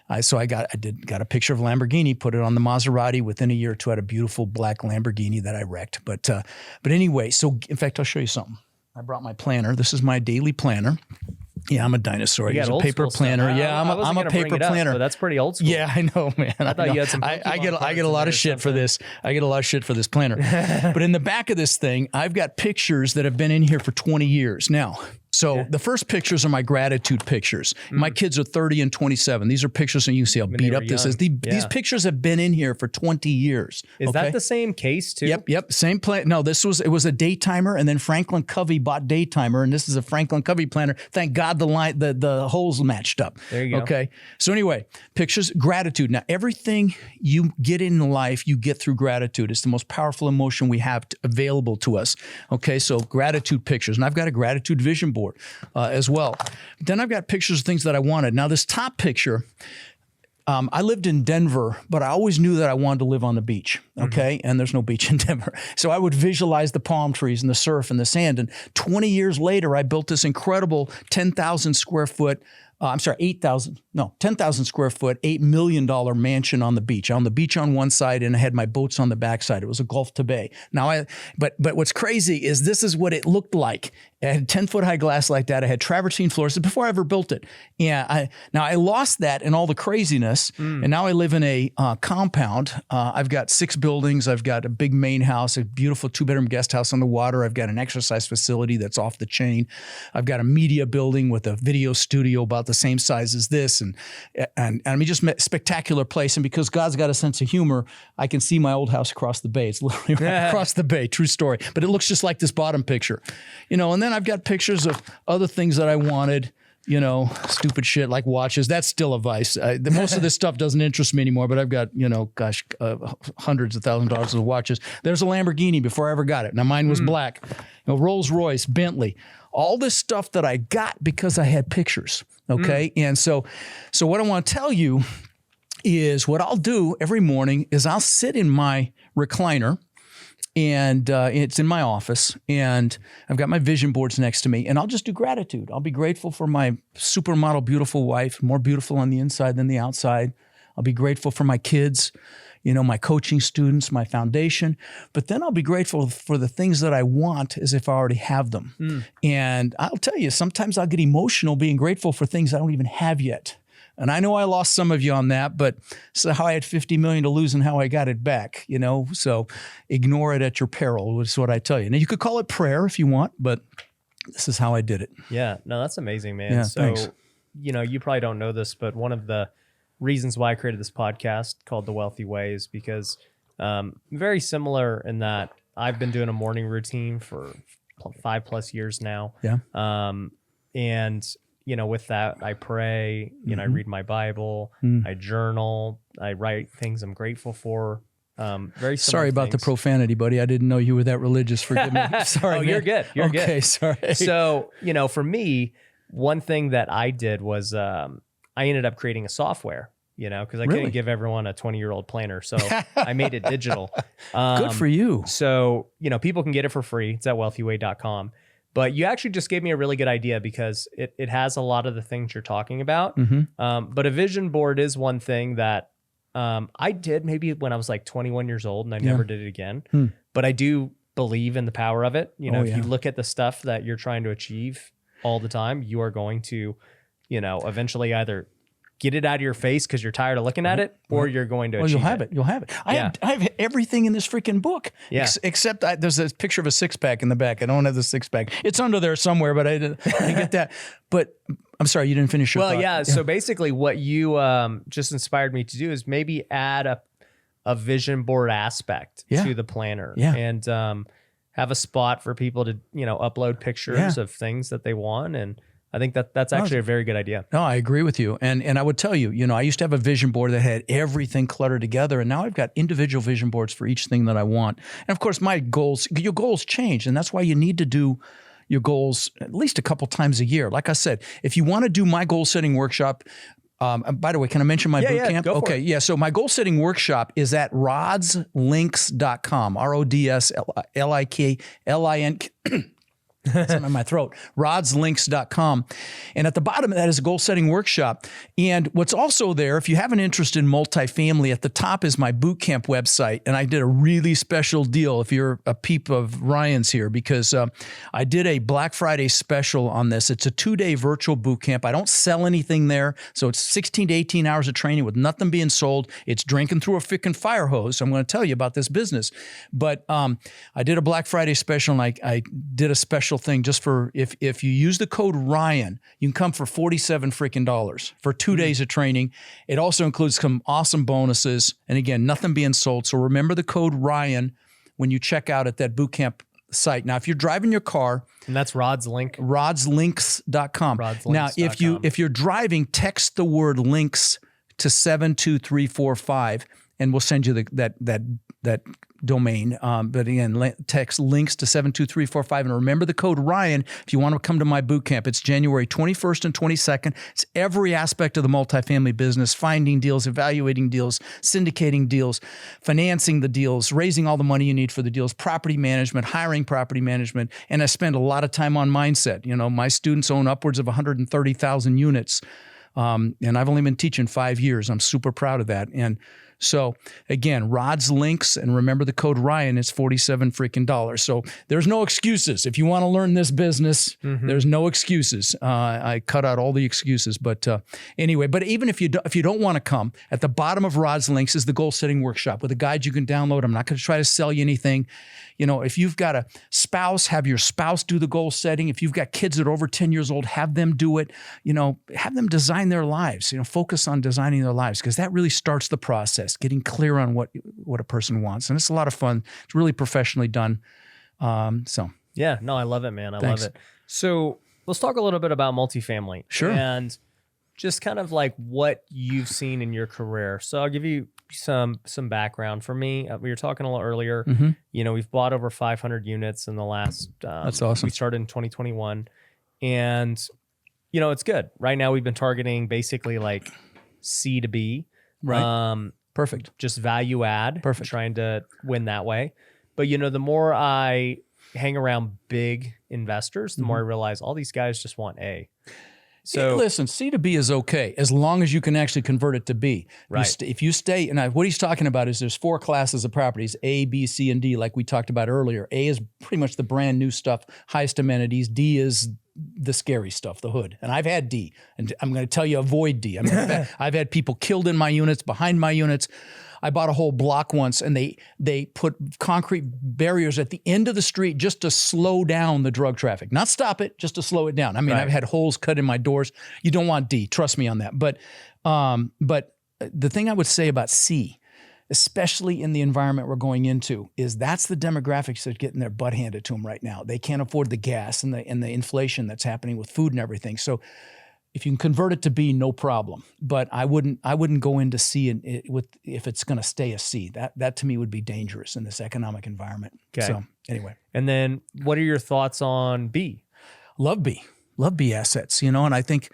I got a picture of Lamborghini, put it on the Maserati. Within a year or two, I had a beautiful black Lamborghini that I wrecked. But anyway, so in fact, I'll show you something. I brought my planner. This is my daily planner. Yeah, I'm a dinosaur. I use a paper planner. Yeah, I'm a paper planner. That's pretty old school. Yeah, I know, man. I thought you had some. I get a lot of shit for this. I get a lot of shit for this planner. But in the back of this thing, I've got pictures that have been in here for 20 years now. So the first pictures are my gratitude pictures. My kids are 30 and 27. These are pictures, and you can see how beat up this is. These pictures have been in here for 20 years. Is that the same case too? Yep. Same plan. No, it was a Daytimer, and then Franklin Covey bought Daytimer, and this is a Franklin Covey planner. Thank God the holes matched up. There you go. Okay. So anyway, pictures, gratitude. Now, everything you get in life, you get through gratitude. It's the most powerful emotion we have available to us. Okay. So gratitude pictures. And I've got a gratitude vision board as well. Then I've got pictures of things that I wanted. Now, this top picture, I lived in Denver, but I always knew that I wanted to live on the beach, okay? And there's no beach in Denver. So I would visualize the palm trees and the surf and the sand. And 20 years later, I built this incredible 10,000 square foot, 10,000 square foot, $8 million mansion on the beach. On the beach on one side, and I had my boats on the backside. It was a Gulf to Bay. But what's crazy is this is what it looked like. It had 10-foot high glass like that. I had travertine floors before I ever built it. Yeah, I lost that in all the craziness, and now I live in a compound. I've got 6 buildings. I've got a big main house, a beautiful 2-bedroom guest house on the water. I've got an exercise facility that's off the chain. I've got a media building with a video studio about the same size as this, and I mean, just a spectacular place. And because God's got a sense of humor, I can see my old house across the bay. It's literally right across the bay. True story. But it looks just like this bottom picture, and then I've got pictures of other things that I wanted. Stupid shit like watches. That's still a vice. Most of this stuff doesn't interest me anymore, but I've got, hundreds of thousands of dollars of watches. There's a Lamborghini before I ever got it. Now mine was black. Rolls Royce, Bentley, all this stuff that I got because I had pictures. Okay. And so what I want to tell you is what I'll do every morning is I'll sit in my recliner, and it's in my office, and I've got my vision boards next to me, and I'll just do gratitude. I'll be grateful for my supermodel, beautiful wife, more beautiful on the inside than the outside. I'll be grateful for my kids, my coaching students, my foundation. But then I'll be grateful for the things that I want as if I already have them. And I'll tell you, sometimes I'll get emotional being grateful for things I don't even have yet. And I know I lost some of you on that, but it's how I had 50 million to lose and how I got it back, so ignore it at your peril is what I tell you. Now you could call it prayer if you want, but this is how I did it. Yeah, no, that's amazing, man. Yeah, so, thanks. You probably don't know this, but one of the reasons why I created this podcast called The Wealthy Way is because very similar in that I've been doing a morning routine for 5+ years now. Yeah. And with that, I pray, I read my Bible, I journal, I write things I'm grateful for. Very sorry about the profanity, buddy. I didn't know you were that religious. Forgive me. Sorry. Oh, you're good. You're good. Okay, sorry. So, for me, one thing that I did was I ended up creating a software, because I couldn't give everyone a 20-year-old planner. So I made it digital. Good for you. So, people can get it for free. It's at wealthyway.com. But you actually just gave me a really good idea because it has a lot of the things you're talking about. But a vision board is one thing that I did maybe when I was like 21 years old, and I never did it again. But I do believe in the power of it. If you look at the stuff that you're trying to achieve all the time, you are going to, eventually either get it out of your face because you're tired of looking at it, or you're going to achieve you'll have it. You'll have it. I have everything in this freaking book. Yeah. Except there's a picture of a 6-pack in the back. I don't have the 6-pack. It's under there somewhere, but I didn't get that. But I'm sorry, you didn't finish your thought. Yeah. So basically what you just inspired me to do is maybe add a vision board aspect to the planner and have a spot for people to, upload pictures of things that they want. And I think that's actually a very good idea. No, I agree with you. And I would tell you, I used to have a vision board that had everything cluttered together. And now I've got individual vision boards for each thing that I want. And of course, your goals change. And that's why you need to do your goals at least a couple times a year. Like I said, if you want to do my goal setting workshop, by the way, can I mention my boot camp? Go for it. Yeah. So my goal setting workshop is at rodslinks.com, RODSLINK. It's in my throat, rodslinks.com. And at the bottom of that is a goal setting workshop. And what's also there, if you have an interest in multifamily, at the top is my boot camp website. And I did a really special deal if you're a peep of Ryan's here, because I did a Black Friday special on this. It's a 2-day virtual boot camp. I don't sell anything there. So it's 16 to 18 hours of training with nothing being sold. It's drinking through a freaking fire hose. I'm going to tell you about this business. But I did a Black Friday special, and I did a special special thing just for if you use the code Ryan, you can come for $47 freaking dollars for 2 days of training. It also includes some awesome bonuses. And again, nothing being sold. So remember the code Ryan when you check out at that bootcamp site. Now, if you're driving your car, and that's Rod's link, rodslinks.com. Now, if you're driving, text the word links to 72345 and we'll send you that domain. But again, text links to 72345 and remember the code Ryan if you want to come to my boot camp. It's January 21st and 22nd. It's every aspect of the multifamily business, finding deals, evaluating deals, syndicating deals, financing the deals, raising all the money you need for the deals, property management, hiring property management. And I spend a lot of time on mindset. You know, my students own upwards of 130,000 units. And I've only been teaching 5 years. I'm super proud of that. And so again, Rod's links, and remember the code Ryan, it's $47 freaking dollars. So there's no excuses. If you want to learn this business, there's no excuses. I cut out all the excuses, but anyway, but even if you don't want to come, at the bottom of Rod's links is the goal setting workshop with a guide you can download. I'm not going to try to sell you anything. You know, if you've got a spouse, have your spouse do the goal setting. If you've got kids that are over 10 years old, have them do it. You know, have them design their lives. You know, focus on designing their lives because that really starts the process, getting clear on what a person wants. And it's a lot of fun. It's really professionally done. Yeah, no, I love it, man. I love it. So let's talk a little bit about multifamily. Sure. And just kind of like what you've seen in your career. So I'll give you some background. For me, we were talking a little earlier, you know, we've bought over 500 units in the last, that's awesome. We started in 2021 and, you know, it's good. Right now we've been targeting basically like C to B. Right. Perfect. Just value add. Perfect. Trying to win that way. But, you know, the more I hang around big investors, the more I realize all these guys just want A. So listen, C to B is okay as long as you can actually convert it to B. Right. If you stay, and what he's talking about is there's 4 classes of properties, A, B, C, and D, like we talked about earlier. A is pretty much the brand new stuff, highest amenities. D is the scary stuff, the hood. And I've had D, and I'm going to tell you, avoid D. I mean, I've had people killed in my units, behind my units. I bought a whole block once, and they put concrete barriers at the end of the street just to slow down the drug traffic. Not stop it, just to slow it down. I mean, I've had holes cut in my doors. You don't want D, trust me on that. But the thing I would say about C, especially in the environment we're going into, is that's the demographics that are getting their butt handed to them right now. They can't afford the gas and the inflation that's happening with food and everything. So if you can convert it to B, no problem. But I wouldn't go into C if it's going to stay a C. That to me would be dangerous in this economic environment. Okay. So anyway. And then what are your thoughts on B? Love B assets, you know, and I think,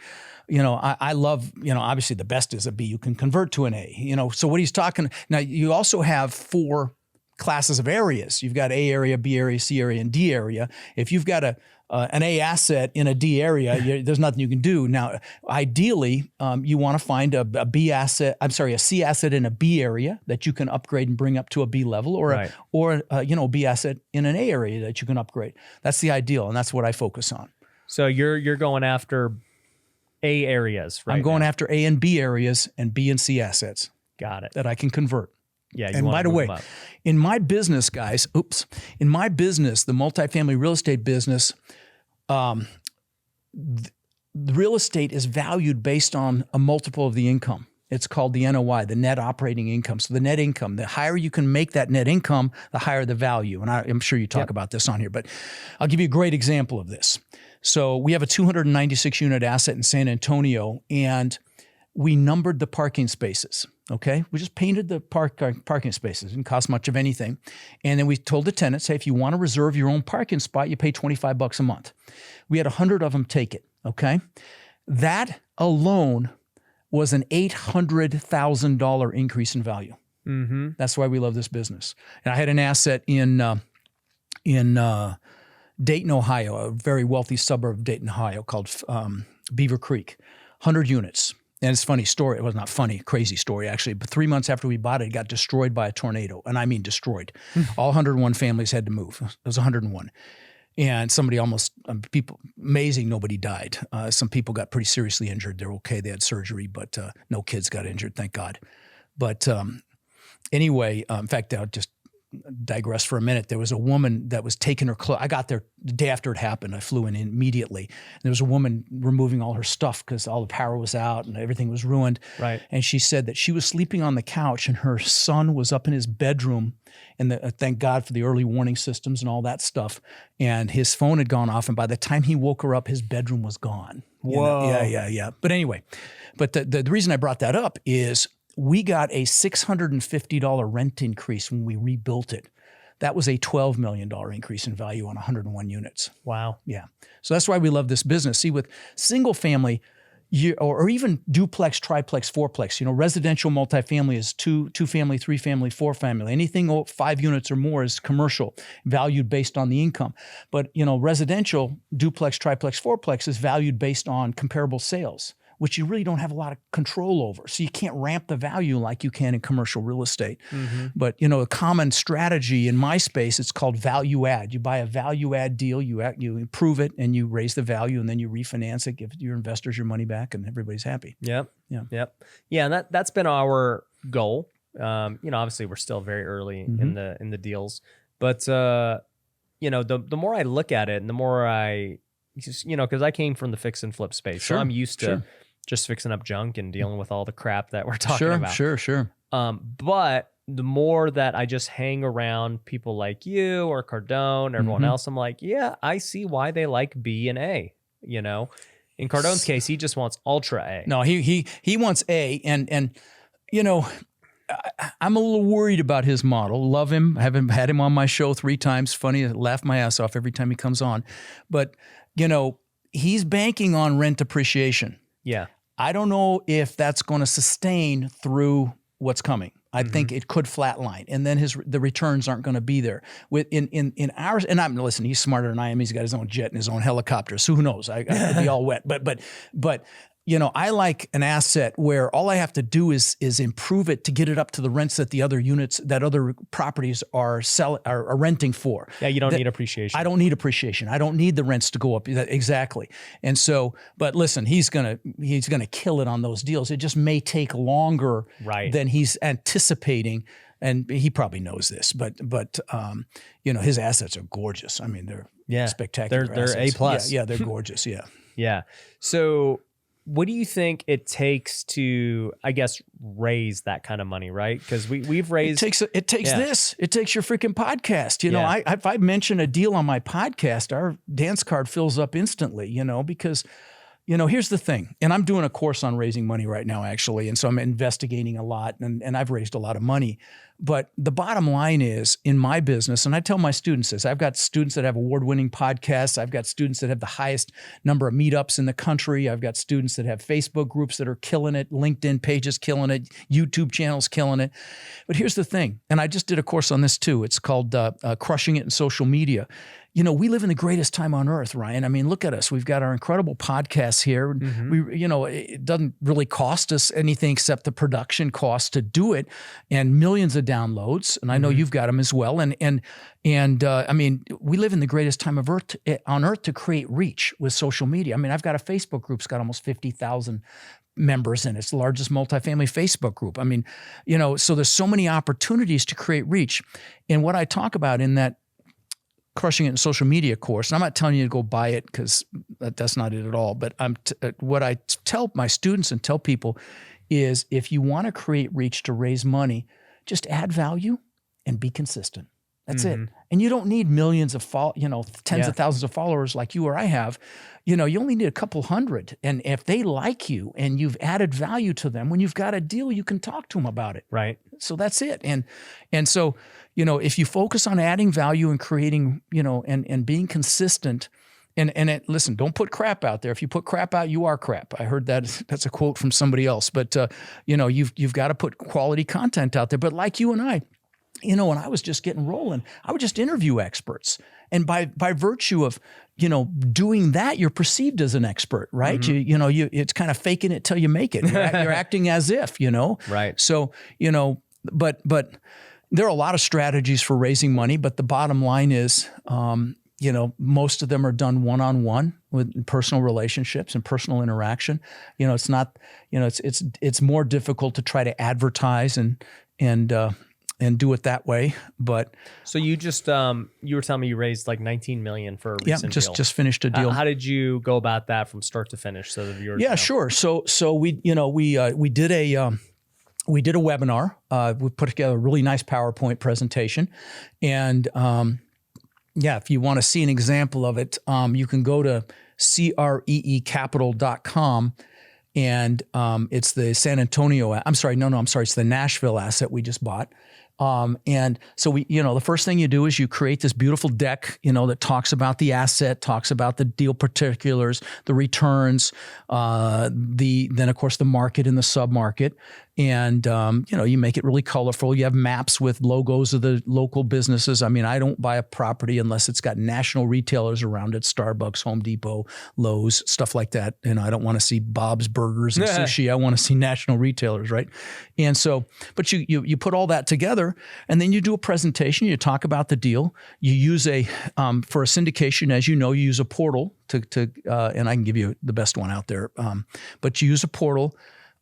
you know, I love, you know, obviously the best is a B. You can convert to an A, you know. So what he's talking, now you also have 4 classes of areas. You've got A area, B area, C area, and D area. If you've got an A asset in a D area, there's nothing you can do. Now, ideally, you want to find a C asset in a B area that you can upgrade and bring up to a B level, or a B asset in an A area that you can upgrade. That's the ideal, and that's what I focus on. So you're going after A areas, right? I'm going after A and B areas and B and C assets. Got it. That I can convert. Yeah. And by the way, in my business, guys, in my business, the multifamily real estate business, the real estate is valued based on a multiple of the income. It's called the NOI, the net operating income. So the net income, the higher you can make that net income, the higher the value. And I'm sure you talk about this on here, but I'll give you a great example of this. So we have a 296 unit asset in San Antonio, and we numbered the parking spaces. Okay, we just painted the parking spaces. It didn't cost much of anything. And then we told the tenants, hey, if you want to reserve your own parking spot, you pay $25 a month. We had 100 of them take it. Okay, that alone was an $800,000 increase in value. Mm-hmm. That's why we love this business. And I had an asset in Dayton, Ohio, a very wealthy suburb of Dayton, Ohio, called Beaver Creek, 100 units. And it's a funny story. It was not funny, crazy story actually. But 3 months after we bought it, it got destroyed by a tornado. And I mean destroyed. All 101 families had to move. It was 101. And somebody amazing, nobody died. Some people got pretty seriously injured. They're okay. They had surgery, but no kids got injured, thank God. But anyway, in fact, I'll just digress for a minute. There was a woman that was taking her clothes. I got there the day after it happened. I flew in immediately. There was a woman removing all her stuff because all the power was out and everything was ruined. Right. And she said that she was sleeping on the couch and her son was up in his bedroom. And thank God for the early warning systems and all that stuff. And his phone had gone off. And by the time he woke her up, his bedroom was gone. Whoa. Yeah. But anyway, the reason I brought that up is we got a $650 rent increase when we rebuilt it. That was a $12 million increase in value on 101 units. Wow. Yeah. So that's why we love this business. See, with single family, or even duplex, triplex, fourplex, residential multifamily is two family, three family, four family. Anything 5 units or more is commercial, valued based on the income. But, residential, duplex, triplex, fourplex is valued based on comparable sales, which you really don't have a lot of control over. So you can't ramp the value like you can in commercial real estate. Mm-hmm. But, a common strategy in my space, it's called value add. You buy a value add deal, you improve it, and you raise the value, and then you refinance it, give your investors your money back, and everybody's happy. Yep. Yeah. Yep. Yeah, and that's been our goal. Obviously we're still very early in the deals, but the more I look at it and the more I because I came from the fix and flip space. Sure, so I'm used to just fixing up junk and dealing with all the crap that we're talking about. Sure. But the more that I just hang around people like you or Cardone, everyone else, I'm like, yeah, I see why they like B and A. In Cardone's case, he just wants ultra A. No, he wants A, and I'm a little worried about his model. Love him. I haven't had him on my show 3 times. Funny, I laugh my ass off every time he comes on. But, he's banking on rent appreciation. Yeah. I don't know if that's going to sustain through what's coming. I think it could flatline, and then the returns aren't going to be there. In ours, and listen, he's smarter than I am. He's got his own jet and his own helicopter, so who knows? I could be all wet, but I like an asset where all I have to do is improve it to get it up to the rents that the other units, that other properties are renting for. Yeah, you don't need appreciation. I don't need appreciation. I don't need the rents to go up. Exactly. And so, but listen, he's gonna kill it on those deals. It just may take longer than he's anticipating. And he probably knows this, but his assets are gorgeous. I mean, they're spectacular. They're A+. Yeah, they're gorgeous. Yeah. Yeah. So what do you think it takes to, I guess, raise that kind of money, right? Because we've raised... It takes this. It takes your freaking podcast. If I mention a deal on my podcast, our dance card fills up instantly, because... here's the thing, and I'm doing a course on raising money right now, actually, and so I'm investigating a lot, and I've raised a lot of money. But the bottom line is, in my business, and I tell my students this, I've got students that have award-winning podcasts. I've got students that have the highest number of meetups in the country. I've got students that have Facebook groups that are killing it, LinkedIn pages killing it, YouTube channels killing it. But here's the thing, and I just did a course on this too. It's called Crushing It in Social Media. We live in the greatest time on earth, Ryan. I mean, look at us. We've got our incredible podcasts here. It doesn't really cost us anything except the production cost to do it, and millions of downloads. And I know you've got them as well. And I mean, we live in the greatest time on earth to create reach with social media. I mean, I've got a Facebook group that's got almost 50,000 members in it. It's the largest multifamily Facebook group. I mean, so there's so many opportunities to create reach. And what I talk about in that Crushing It in Social Media course, and I'm not telling you to go buy it because that's not it at all, but what I tell my students and tell people is, if you want to create reach to raise money, just add value and be consistent. That's it. And you don't need millions of tens of thousands of followers like you or I have. You only need a couple hundred. And if they like you and you've added value to them, when you've got a deal, you can talk to them about it. Right. So that's it. And so, if you focus on adding value and creating, and being consistent, listen, don't put crap out there. If you put crap out, you are crap. I heard that's a quote from somebody else, but you've got to put quality content out there. But like you and I, when I was just getting rolling, I would just interview experts. And by virtue of, doing that, you're perceived as an expert, right? It's kind of faking it till you make it. You're acting as if, Right. So, but there are a lot of strategies for raising money, but the bottom line is, most of them are done one-on-one with personal relationships and personal interaction. It's not, it's more difficult to try to advertise and do it that way. But So you just you were telling me you raised like 19 million for a recent deal. just finished a deal. How did you go about that from start to finish so the viewers know? Sure. So we did a webinar. We put together a really nice PowerPoint presentation, and if you want to see an example of it, you can go to creecapital.com. And it's the San Antonio, it's the Nashville asset we just bought. And so the first thing you do is you create this beautiful deck, that talks about the asset, talks about the deal particulars, the returns, then of course the market and the sub-market. And, you make it really colorful. You have maps with logos of the local businesses. I mean, I don't buy a property unless it's got national retailers around it, Starbucks, Home Depot, Lowe's, stuff like that. I don't want to see Bob's Burgers and sushi. I want to see national retailers, right? And so, but you put all that together, and then you do a presentation. You talk about the deal. You use for a syndication, as you know, you use a portal to and I can give you the best one out there. But you use a portal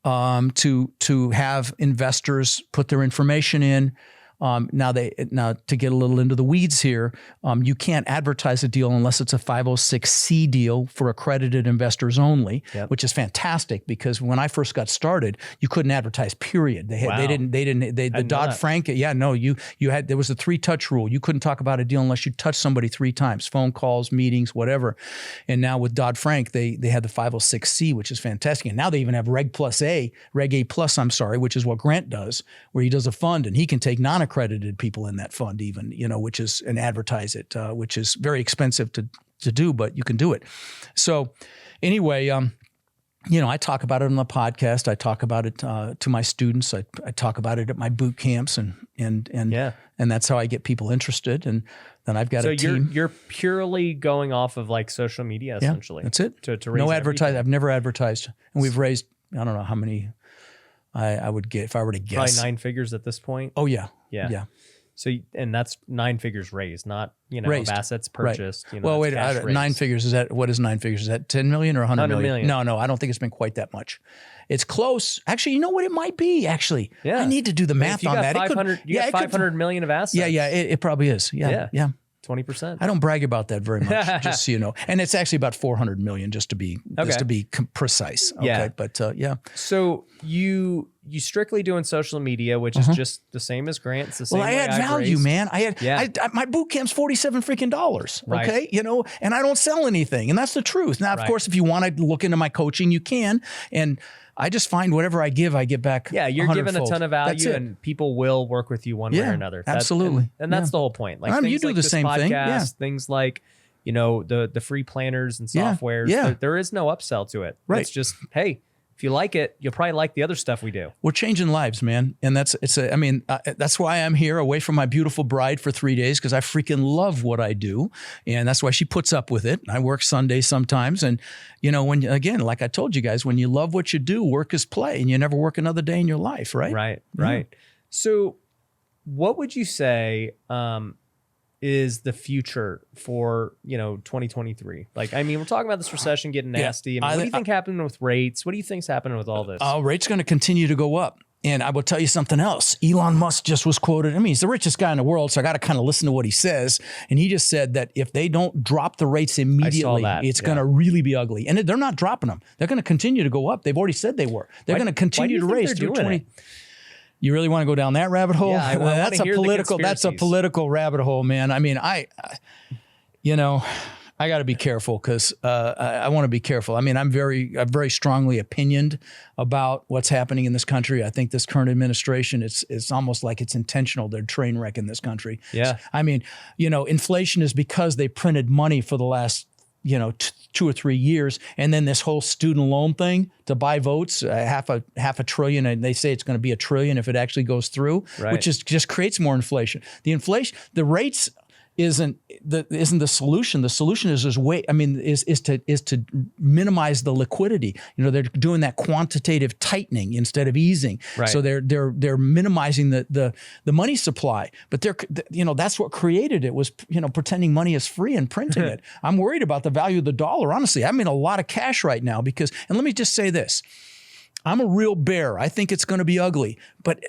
to have investors put their information in. Now to get a little into the weeds here, you can't advertise a deal unless it's a 506C deal for accredited investors only, which is fantastic because when I first got started, you couldn't advertise. Period. The Dodd-Frank. You had there was a 3-touch rule. You couldn't talk about a deal unless you touched somebody 3 times, phone calls, meetings, whatever. And now with Dodd-Frank, they had the 506C, which is fantastic. And now they even have Reg A+, which is what Grant does, where he does a fund and he can take non-accredited people in that fund even, which is, and advertise it, which is very expensive to do, but you can do it. So anyway, I talk about it on the podcast. I talk about it to my students. I talk about it at my boot camps and that's how I get people interested. And then I've got a team. So you're purely going off of like social media essentially. That's it. To raise no advertising. I've never advertised, and we've raised, I don't know how many I would get if I were to guess. Probably 9 figures at this point. Oh yeah. Yeah. So, and that's 9 figures raised, not, raised. Of assets purchased. Right. Well, wait, 9 figures, what is 9 figures? Is that 10 million or 100 million? No, I don't think it's been quite that much. It's close. Actually, you know what? It might be actually. Yeah. I need to do the math on that. 500 million of assets. Yeah. It probably is. Yeah. 20%. I don't brag about that very much, just so you know. And it's actually about 400 million, just to be precise. Okay. Yeah. But So you strictly doing social media, which is just the same as Grant. It's the same. Well, I add value, man. My boot camp's $47 freaking. Okay. Right. And I don't sell anything. And that's the truth. Now, of course, if you want to look into my coaching, you can. And I just find whatever I give, I get back. Yeah, you're giving a ton of value, and people will work with you one way or another. Absolutely, and that's the whole point. Like you do like the same podcast, thing. Yeah. Things like the free planners and softwares. There is no upsell to it. Right. It's just, hey, if you like it, you'll probably like the other stuff we do. We're changing lives, man, and that's why I'm here away from my beautiful bride for 3 days, because I freaking love what I do, and that's why she puts up with it. I work Sundays sometimes, and when again, like I told you guys, when you love what you do, work is play, and you never work another day in your life, right? Right. So, what would you say is the future for 2023? Like, I mean, we're talking about this recession getting nasty. What do you think happened with rates? What do you think's happening with all this? Rates going to continue to go up. And I will tell you something else. Elon Musk just was quoted. I mean, he's the richest guy in the world, so I got to kind of listen to what he says. And he just said that if they don't drop the rates immediately, it's going to really be ugly. And they're not dropping them. They're going to continue to go up. They've already said they were. They're going to continue to raise through 20. You really want to go down that rabbit hole? Yeah, that's a political rabbit hole, man. I mean, I got to be careful because I want to be careful. I mean, I'm very strongly opinioned about what's happening in this country. I think this current administration, it's almost like it's intentional. They're train wrecking this country. Yeah. I mean, inflation is because they printed money for the last 2 or 3 years, and then this whole student loan thing to buy votes, half a trillion, and they say it's going to be $1 trillion if it actually goes through, which just creates more inflation. The rates isn't the solution. The solution is to minimize the liquidity. They're doing that quantitative tightening instead of easing. Right. So they're minimizing the money supply. But that's what created it, was pretending money is free and printing it. I'm worried about the value of the dollar. Honestly, I'm in a lot of cash right now and let me just say this. I'm a real bear. I think it's going to be ugly, but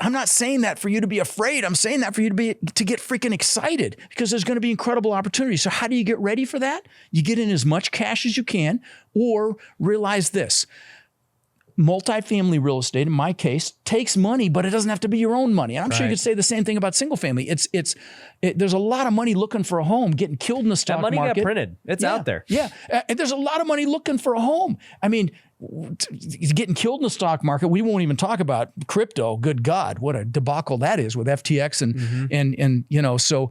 I'm not saying that for you to be afraid. I'm saying that for you to get freaking excited, because there's going to be incredible opportunities. So how do you get ready for that? You get in as much cash as you can, or realize this. Multifamily real estate, in my case, takes money, but it doesn't have to be your own money. And I'm sure you could say the same thing about single family. There's a lot of money looking for a home, getting killed in the stock market. That money got printed. It's out there. Yeah. And there's a lot of money looking for a home. I mean, getting killed in the stock market. We won't even talk about crypto. Good God, what a debacle that is with FTX and you know, so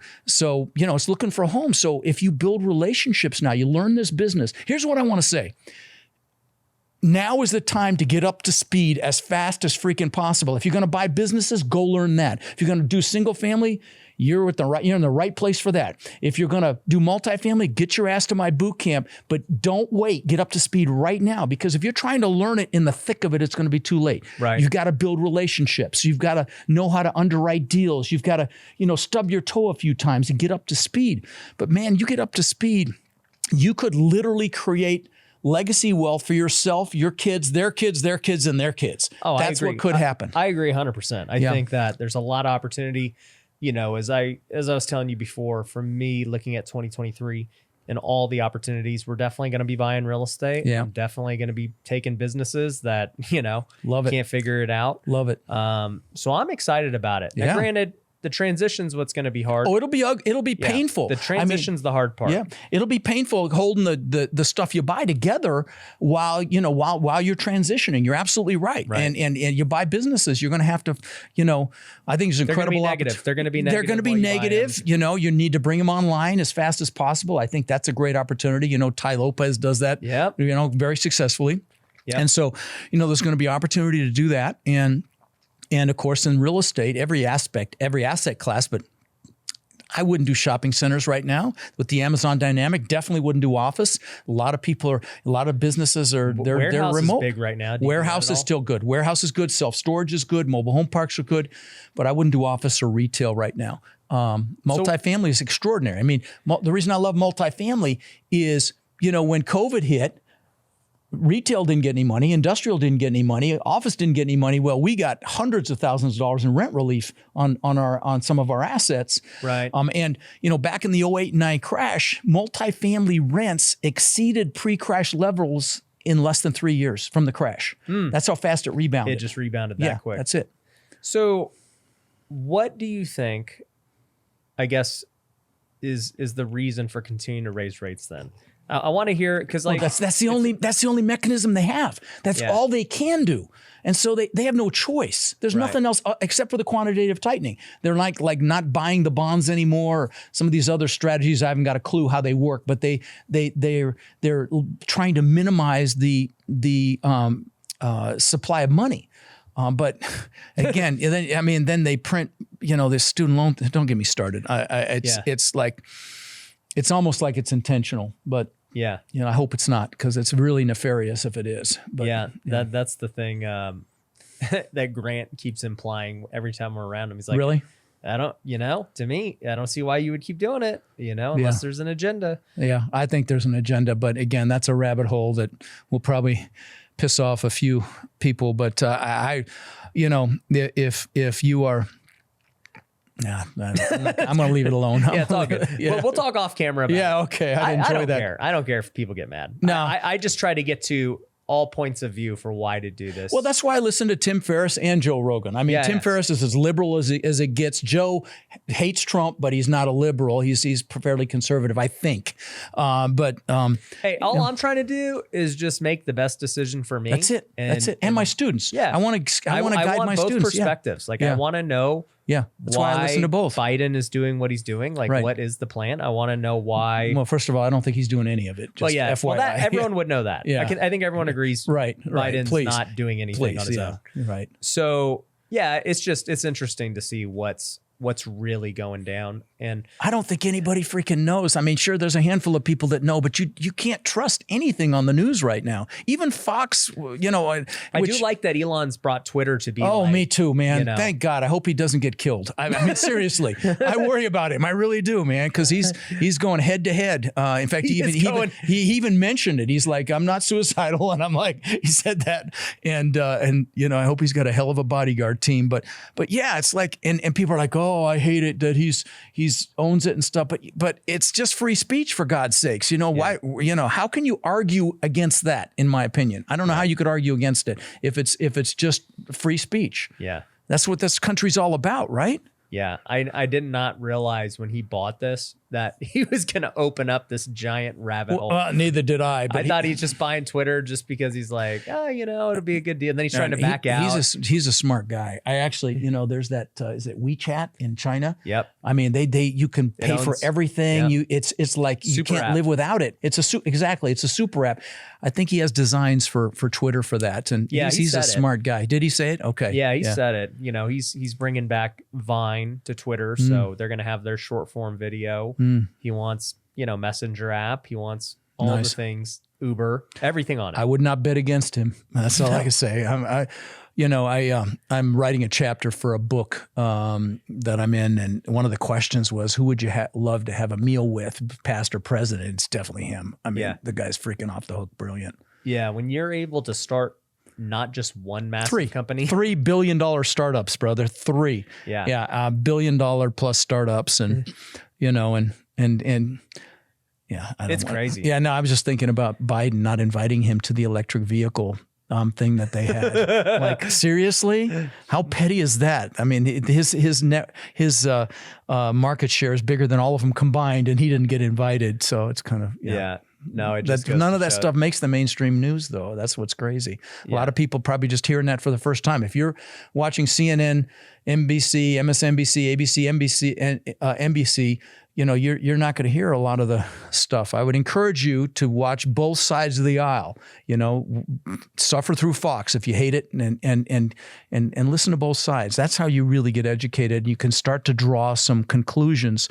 you know, it's looking for a home. So if you build relationships now, you learn this business. Here's what I want to say. Now is the time to get up to speed as fast as freaking possible. If you're going to buy businesses, go learn that. If you're going to do single family, you're in the right place for that. If you're going to do multifamily, get your ass to my boot camp, but don't wait. Get up to speed right now, because if you're trying to learn it in the thick of it, it's going to be too late. Right. You've got to build relationships. You've got to know how to underwrite deals. You've got to, you know, stub your toe a few times and get up to speed. But man, you get up to speed, you could literally create legacy wealth for yourself, your kids, their kids, their kids, and their kids. Oh, that's what could happen. I agree 100%. I think that there's a lot of opportunity. You know, as I was telling you before, for me, looking at 2023 and all the opportunities, we're definitely going to be buying real estate. Yeah. I'm definitely going to be taking businesses that, you know, Love it. Can't figure it out. Love it. So I'm excited about it. Yeah. Now, granted, the transition's what's going to be hard. Oh, it'll be painful. The transition's the hard part. Yeah, it'll be painful holding the stuff you buy together while you're transitioning. You're absolutely right. And you buy businesses, you're going to have to, you know, I think it's incredible. They're going to be negative. They're going to be negative. You know, you need to bring them online as fast as possible. I think that's a great opportunity. You know, Ty Lopez does that. Yep. You know, very successfully. Yep. And so, you know, there's going to be opportunity to do that. And of course, in real estate, every aspect, every asset class, but I wouldn't do shopping centers right now with the Amazon dynamic. Definitely wouldn't do office. A lot of businesses are they're remote. Is big right now. Warehouse is still good. Warehouse is good. Self-storage is good. Mobile home parks are good, but I wouldn't do office or retail right now. Multifamily is extraordinary. I mean, the reason I love multifamily is, you know, when COVID hit, retail didn't get any money, industrial didn't get any money, office didn't get any money. Well, we got hundreds of thousands of dollars in rent relief on some of our assets. Right. And you know, back in the 08 and 09 crash, multifamily rents exceeded pre-crash levels in less than 3 years from the crash. That's how fast it rebounded. It just rebounded that quick. That's it. So, what do you think, I guess, is the reason for continuing to raise rates then? I want to hear, because like that's the only mechanism they have. That's all they can do, and so they have no choice. There's nothing else except for the quantitative tightening. They're like not buying the bonds anymore. Or some of these other strategies, I haven't got a clue how they work, but they're trying to minimize the supply of money. But again, then they print, you know, this student loan. Don't get me started. It's like, it's almost like it's intentional, but you know, I hope it's not, because it's really nefarious if it is. But that's the thing that Grant keeps implying every time we're around him. He's like, really? I don't, you know, to me, I don't see why you would keep doing it, you know, unless there's an agenda. Yeah, I think there's an agenda, but again, that's a rabbit hole that will probably piss off a few people. But you know, if you are. Nah, I'm going to leave it alone. Yeah, it's all good. We'll talk off camera about it. Okay. I enjoy that. Care. I don't care if people get mad. No. I just try to get to all points of view for why to do this. Well, that's why I listen to Tim Ferriss and Joe Rogan. I mean, Tim Ferriss is as liberal as it gets. Joe hates Trump, but he's not a liberal. He's fairly conservative, I think. Hey, all I'm trying to do is just make the best decision for me. That's it. And my students. Yeah. I want to guide my both students. Perspectives. Like I want to know. Yeah, that's why I listen to both. Biden is doing what he's doing. Like, what is the plan? I want to know why. Well, first of all, I don't think he's doing any of it. Just FYI. Well, everyone would know that. Yeah. I think everyone agrees. Biden's not doing anything on his own. Right. So yeah, it's interesting to see what's really going down. And I don't think anybody freaking knows. I mean, sure, there's a handful of people that know, but you can't trust anything on the news right now. Even Fox, you know. I do like that Elon's brought Twitter to be. Oh, like, me too, man. you know. Thank God. I hope he doesn't get killed. I mean, seriously, I worry about him. I really do, man, because he's going head to head. In fact, he even mentioned it. He's like, I'm not suicidal, and I'm like, he said that, and you know, I hope he's got a hell of a bodyguard team. But yeah, it's like, and people are like, oh, I hate it that he's owns it and stuff. But it's just free speech, for God's sakes. You know why? You know, how can you argue against that? In my opinion, I don't know how you could argue against it if it's just free speech. Yeah. That's what this country's all about, right? Yeah. I did not realize when he bought this that he was going to open up this giant rabbit hole. Neither did I. But I thought he's just buying Twitter just because he's like, oh, you know, it'll be a good deal. And then he's trying to back out. He's a smart guy. I actually, you know, there's that, is it WeChat in China? Yep. I mean, you can pay for everything. Yep. It's like you Super can't app. live without it. It's a super app. I think he has designs for Twitter for that. And he's a smart guy. Did he say it? Okay. Yeah, he said it. You know, he's bringing back Vine to Twitter. So they're going to have their short form video. He wants, you know, Messenger app. He wants all the things, Uber, everything on it. I would not bet against him. That's all I can say. I'm writing a chapter for a book that I'm in, and one of the questions was, who would you love to have a meal with, past or president? It's definitely him. I mean, the guy's freaking off the hook, brilliant. Yeah, when you're able to start not just one massive company. $3 billion startups, brother. 3. Yeah. Yeah. $1 billion plus startups. And, you know, and yeah. It's crazy. Yeah. No, I was just thinking about Biden not inviting him to the electric vehicle thing that they had. Like, seriously? How petty is that? I mean, his market share is bigger than all of them combined, and he didn't get invited. So it's kind of, No, it just none of that stuff makes the mainstream news, though. That's what's crazy. A lot of people probably just hearing that for the first time. If you're watching CNN, NBC, MSNBC, ABC, NBC, and NBC, you know, you're not going to hear a lot of the stuff. I would encourage you to watch both sides of the aisle. You know, suffer through Fox if you hate it, and listen to both sides. That's how you really get educated. You can start to draw some conclusions.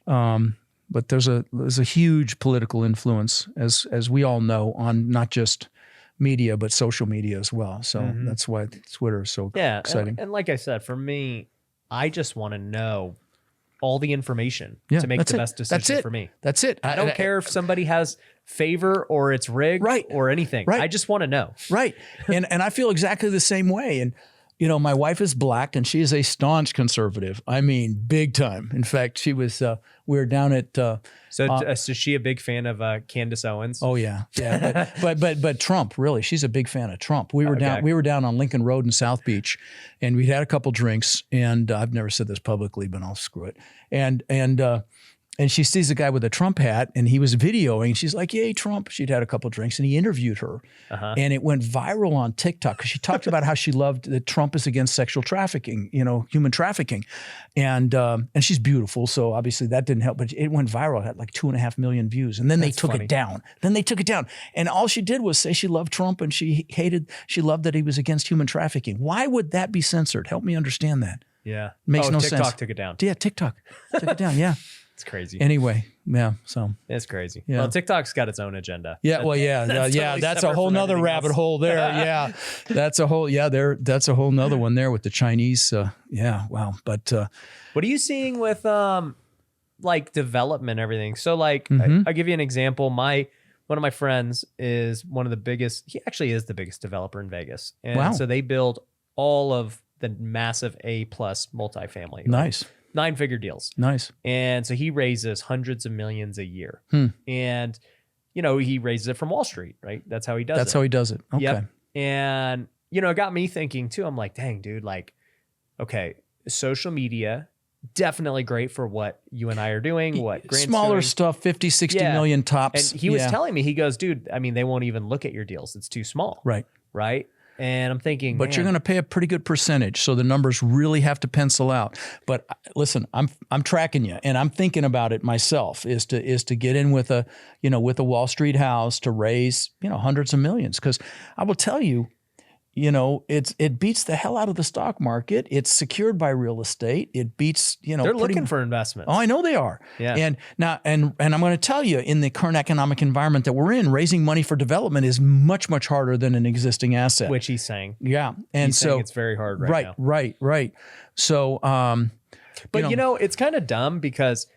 But there's a huge political influence, as we all know, on not just media but social media as well. So that's why Twitter is so exciting. And like I said, for me, I just want to know all the information to make the best decision for me. That's it. I don't care if somebody has favor or it's rigged or anything. I just want to know. Right. And I feel exactly the same way. And you know, my wife is black, and she is a staunch conservative. I mean, big time. In fact, she was. We were down at. So is she a big fan of Candace Owens? Oh yeah. But Trump, really, she's a big fan of Trump. We were down. We were down on Lincoln Road in South Beach, and we'd had a couple drinks. And I've never said this publicly, but I'll screw it. And she sees a guy with a Trump hat, and he was videoing. She's like, yay, Trump. She'd had a couple drinks, and he interviewed her. And it went viral on TikTok because she talked about how she loved that Trump is against sexual trafficking, you know, human trafficking. And she's beautiful, so obviously that didn't help. But it went viral. It had like 2.5 million views. And then they took it down. And all she did was say she loved Trump, and she loved that he was against human trafficking. Why would that be censored? Help me understand that. Yeah. Makes no sense. TikTok took it down. Yeah, TikTok took it down, yeah. It's crazy. Anyway, yeah, so. It's crazy. Yeah. Well, TikTok's got its own agenda. Yeah, well, yeah, that's a whole nother rabbit hole there. Yeah, that's a whole nother one there with the Chinese. Yeah, wow. But what are you seeing with like development and everything? So like, I'll give you an example. One of my friends is one of the biggest, he actually is the biggest developer in Vegas. And so they build all of the massive A+ multifamily. Nice. 9-figure deals. Nice. And so he raises hundreds of millions a year. And, you know, he raises it from Wall Street, right? That's how he does it. That's how he does it. Okay. Yep. And, you know, it got me thinking too. I'm like, dang, dude, like, okay, social media, definitely great for what you and I are doing, what Grant's smaller doing. Stuff, 50, 60 million tops. And he was telling me, he goes, dude, I mean, they won't even look at your deals. It's too small. Right. Right. And I'm thinking, but you're going to pay a pretty good percentage, so the numbers really have to pencil out. But listen, I'm tracking you, and I'm thinking about it myself. Is to get in with a Wall Street house to raise hundreds of millions. Because I will tell you, it beats the hell out of the stock market. It's secured by real estate. It beats, They're looking for investments. Oh, I know they are. Yeah. And now, and I'm going to tell you, in the current economic environment that we're in, raising money for development is much, much harder than an existing asset. Which he's saying. Yeah. And he's saying it's very hard right now. Right. So, but it's kind of dumb because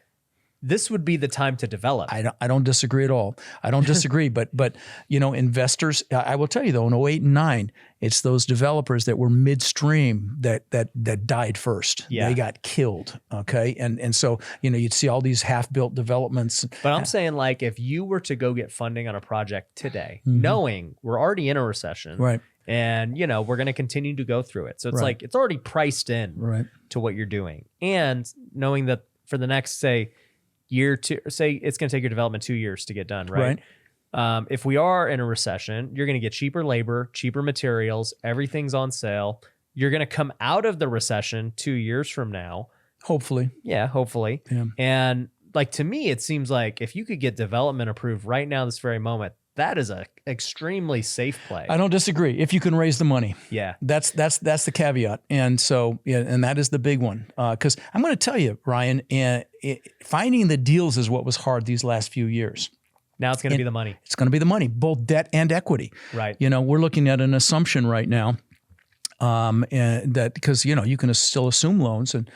this would be the time to develop. I don't disagree at all. I don't disagree, but investors, I will tell you though, in 08 and 09, it's those developers that were midstream that died first. Yeah. They got killed. Okay. And so, you'd see all these half-built developments. But I'm saying, like, if you were to go get funding on a project today, knowing we're already in a recession, right, and we're going to continue to go through it. So it's like, it's already priced in to what you're doing. And knowing that for the next, say it's going to take your development 2 years to get done. Right. If we are in a recession, you're going to get cheaper labor, cheaper materials, everything's on sale. You're going to come out of the recession 2 years from now. Hopefully. Yeah, hopefully. Yeah. And like, to me, it seems like if you could get development approved right now, this very moment, that is a extremely safe play. I don't disagree. If you can raise the money. Yeah. That's the caveat. And so, and that is the big one. Because I'm going to tell you, Ryan, finding the deals is what was hard these last few years. Now it's going to be the money. It's going to be the money, both debt and equity. Right. We're looking at an assumption right now, and that because, you can still assume loans and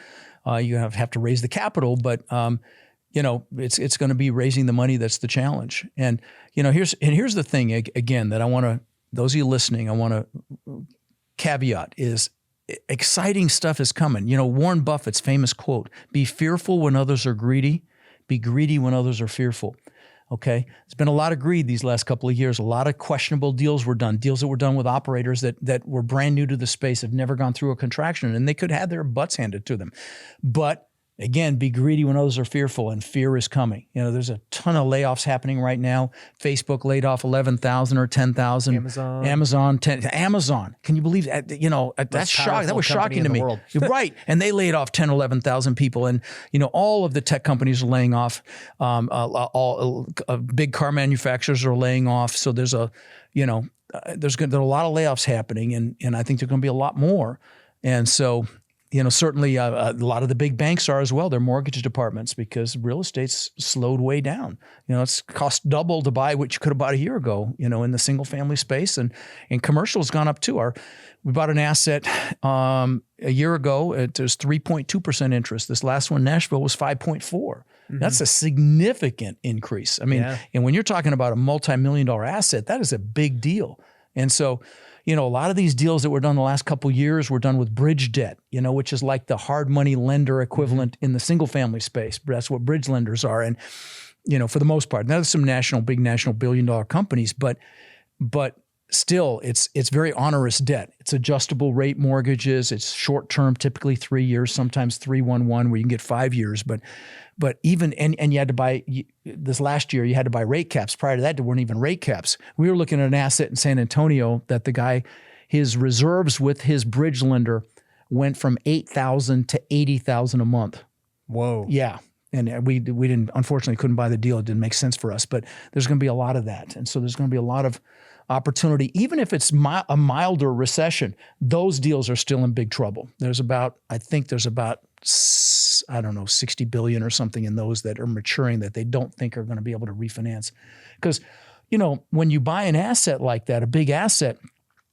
you have to raise the capital, but it's going to be raising the money that's the challenge. And here's the thing again that I want to, those of you listening, I want to caveat is exciting stuff is coming. Warren Buffett's famous quote: "Be fearful when others are greedy, be greedy when others are fearful." Okay, there's been a lot of greed these last couple of years. A lot of questionable deals were done, deals that were done with operators that were brand new to the space, have never gone through a contraction, and they could have their butts handed to them. But again, be greedy when others are fearful, and fear is coming. There's a ton of layoffs happening right now. Facebook laid off 11,000 or 10,000. Amazon. Can you believe that? That's shocking. That was shocking to me. Right. And they laid off 10, 11,000 people. And, all of the tech companies are laying off. All big car manufacturers are laying off. So there's a lot of layoffs happening. And I think there's going to be a lot more. And so, certainly a lot of the big banks are as well. They're mortgage departments because real estate's slowed way down. It's cost double to buy what you could have bought a year ago, in the single family space, and commercial has gone up too. We bought an asset a year ago. There's 3.2% interest. This last one, Nashville, was 5.4. Mm-hmm. That's a significant increase. I mean, and when you're talking about a multi-million-dollar asset, that is a big deal. And so, a lot of these deals that were done the last couple of years were done with bridge debt, which is like the hard money lender equivalent in the single family space. That's what bridge lenders are. And, for the most part, now there's some big national billion-dollar companies, but still it's very onerous debt. It's adjustable rate mortgages. It's short-term, typically 3 years, sometimes 3-1-1 where you can get 5 years. But even, and you had to buy, this last year, you had to buy rate caps. Prior to that, there weren't even rate caps. We were looking at an asset in San Antonio that the guy, his reserves with his bridge lender went from $8,000 to $80,000 a month. Whoa. Yeah. And we unfortunately couldn't buy the deal. It didn't make sense for us, but there's going to be a lot of that. And so there's going to be a lot of opportunity. Even if it's a milder recession, those deals are still in big trouble. I think there's about 60 billion or something in those that are maturing that they don't think are going to be able to refinance. Because, when you buy an asset like that, a big asset,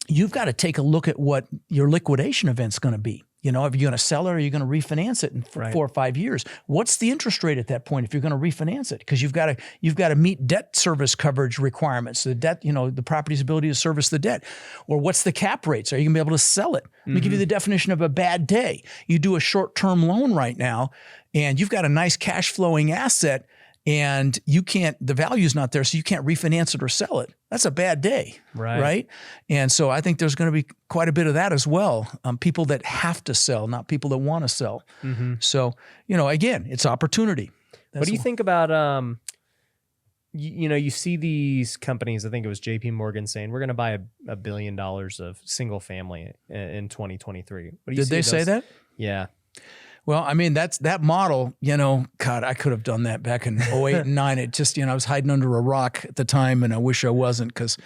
you've got to take a look at what your liquidation event's going to be. If you're going to sell it or are you going to refinance it in 4 or 5 years? What's the interest rate at that point if you're going to refinance it? Because you've got to meet debt service coverage requirements. The debt, the property's ability to service the debt. Or what's the cap rates? Are you going to be able to sell it? Let me give you the definition of a bad day. You do a short-term loan right now, and you've got a nice cash flowing asset, and the value's not there, so you can't refinance it or sell it. That's a bad day, right? And so I think there's going to be quite a bit of that as well. People that have to sell, not people that want to sell. Mm-hmm. So, again, it's opportunity. What do you think about, you see these companies, I think it was JP Morgan saying, we're going to buy $1 billion of single family in 2023. Did they say that? Yeah. Well, I mean, that model, God, I could have done that back in 08 and 09. It just, I was hiding under a rock at the time, and I wish I wasn't because,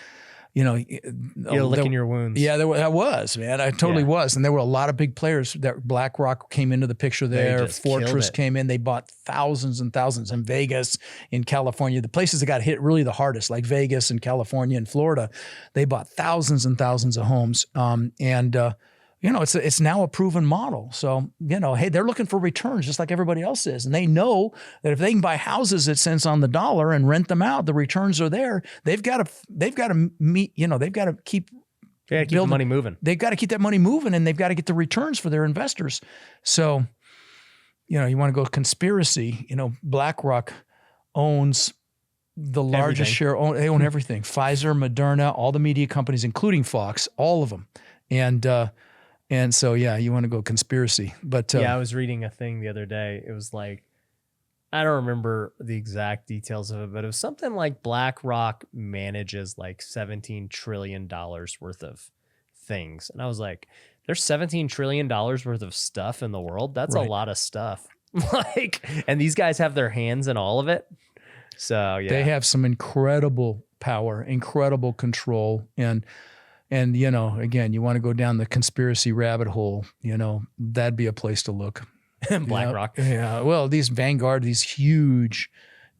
You're licking your wounds. Yeah, that was, man. I totally was. And there were a lot of big players. That Blackrock came into the picture there. Fortress came in. They bought thousands and thousands in Vegas, in California. The places that got hit really the hardest, like Vegas and California and Florida, they bought thousands and thousands of homes. It's now a proven model. So, hey, they're looking for returns just like everybody else is. And they know that if they can buy houses at cents on the dollar and rent them out, the returns are there. They've got to meet, they've got to keep the money moving. They've got to keep that money moving, and they've got to get the returns for their investors. So, you want to go conspiracy, BlackRock owns the largest share. They own everything. Pfizer, Moderna, all the media companies, including Fox, all of them. And so, you want to go conspiracy. But I was reading a thing the other day. It was like, I don't remember the exact details of it, but it was something like BlackRock manages like $17 trillion worth of things. And I was like, there's $17 trillion worth of stuff in the world. That's a lot of stuff. And these guys have their hands in all of it. So, yeah. They have some incredible power, incredible control. And again, you want to go down the conspiracy rabbit hole, that'd be a place to look. BlackRock. Yeah. Well, these Vanguard, these huge,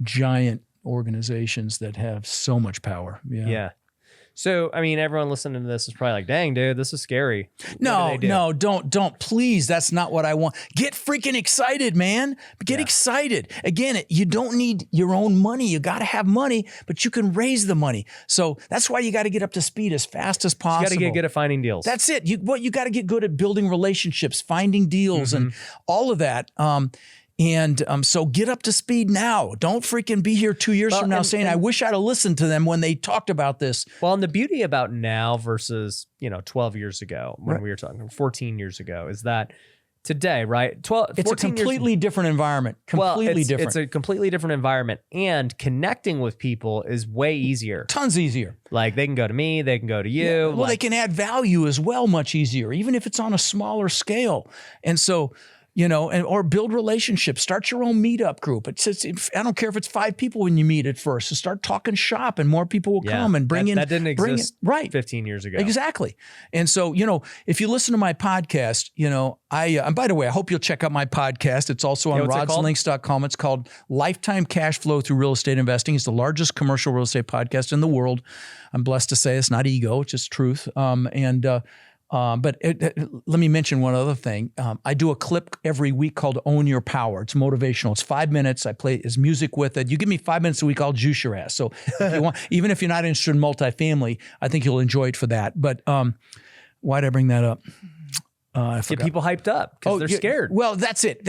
giant organizations that have so much power. Yeah. So, I mean, everyone listening to this is probably like, dang, dude, this is scary. No, don't. Please. That's not what I want. Get freaking excited, man. Get excited. Again, you don't need your own money. You got to have money, but you can raise the money. So that's why you got to get up to speed as fast as possible. You got to get good at finding deals. That's it. You got to get good at building relationships, finding deals, and all of that. So get up to speed now. Don't freaking be here 2 years from now saying, I wish I'd have listened to them when they talked about this. Well, and the beauty about now versus, 12 years ago when we were talking, 14 years ago, is that today, right? It's a completely different environment. It's a completely different environment. And connecting with people is way easier. Tons easier. Like they can go to me, they can go to you. Yeah. Well, they can add value as well, much easier, even if it's on a smaller scale. And so, or build relationships. Start your own meetup group. I don't care if it's 5 people when you meet at first. So start talking shop, and more people will come and bring in. That didn't exist 15 years ago. Exactly. And so, if you listen to my podcast, and by the way, I hope you'll check out my podcast. It's also on rodslinks.com. It's called Lifetime Cash Flow Through Real Estate Investing. It's the largest commercial real estate podcast in the world. I'm blessed to say it's not ego, it's just truth. But let me mention one other thing. I do a clip every week called Own Your Power. It's motivational. It's 5 minutes. I play his music with it. You give me 5 minutes a week, I'll juice your ass. So if you want, even if you're not interested in multifamily, I think you'll enjoy it for that. But why did I bring that up? Get people hyped up because they're scared. Well, that's it.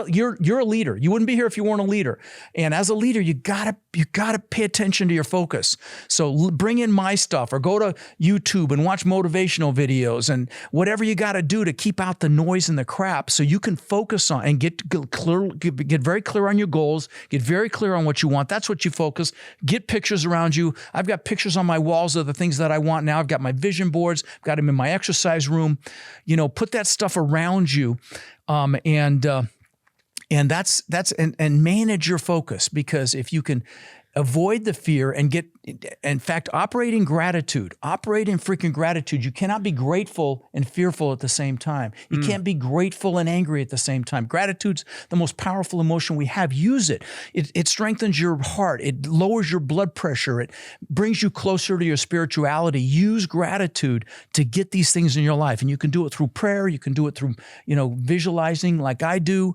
You're a leader. You wouldn't be here if you weren't a leader. And as a leader, you gotta pay attention to your focus. So bring in my stuff, or go to YouTube and watch motivational videos and whatever you got to do to keep out the noise and the crap, so you can focus on and get very clear on your goals. Get very clear on what you want. That's what you focus. Get pictures around you. I've got pictures on my walls of the things that I want now. I've got my vision boards. I've got them in my exercise room. Put that stuff around you, and manage your focus, because if you can avoid the fear and operate in freaking gratitude. You cannot be grateful and fearful at the same time. You can't be grateful and angry at the same time. Gratitude's the most powerful emotion we have. Use it. It strengthens your heart. It lowers your blood pressure. It brings you closer to your spirituality. Use gratitude to get these things in your life. And you can do it through prayer. You can do it through, visualizing like I do.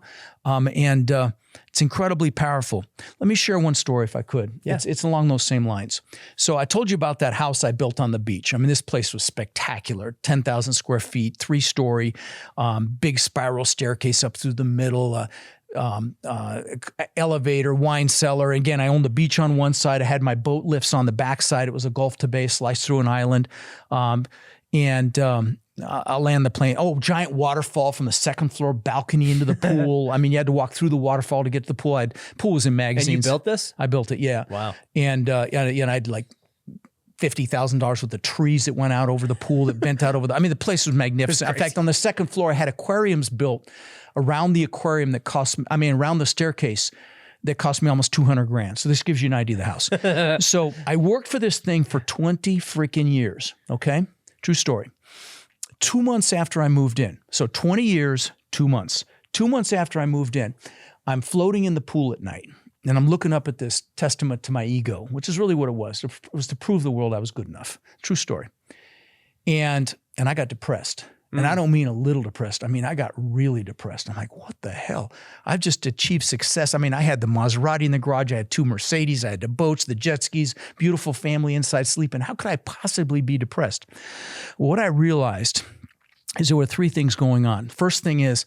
It's incredibly powerful. Let me share one story if I could. Yeah. It's along those same lines. So I told you about that house I built on the beach. I mean, this place was spectacular. 10,000 square feet, 3-story, big spiral staircase up through the middle, elevator, wine cellar. Again, I owned the beach on one side. I had my boat lifts on the back side. It was a Gulf to Bay, sliced through an island. I'll land the plane. Oh, giant waterfall from the second floor balcony into the pool. I mean, you had to walk through the waterfall to get to the pool. Pool was in magazines. And you built this? I built it, yeah. Wow. And I had like $50,000 worth of trees that went out over the pool that bent out over the place was magnificent. In fact, on the second floor, I had aquariums built around the aquarium around the staircase that cost me almost 200 grand. So this gives you an idea of the house. So I worked for this thing for 20 freaking years. Okay. True story. 2 months after I moved in. So 20 years, 2 months. 2 months after I moved in, I'm floating in the pool at night and I'm looking up at this testament to my ego, which is really what it was. It was to prove the world I was good enough. True story. And I got depressed. And I don't mean a little depressed. I mean, I got really depressed. I'm like, what the hell? I've just achieved success. I mean, I had the Maserati in the garage. I had 2 Mercedes. I had the boats, the jet skis, beautiful family inside sleeping. How could I possibly be depressed? Well, what I realized is there were 3 things going on. First thing is,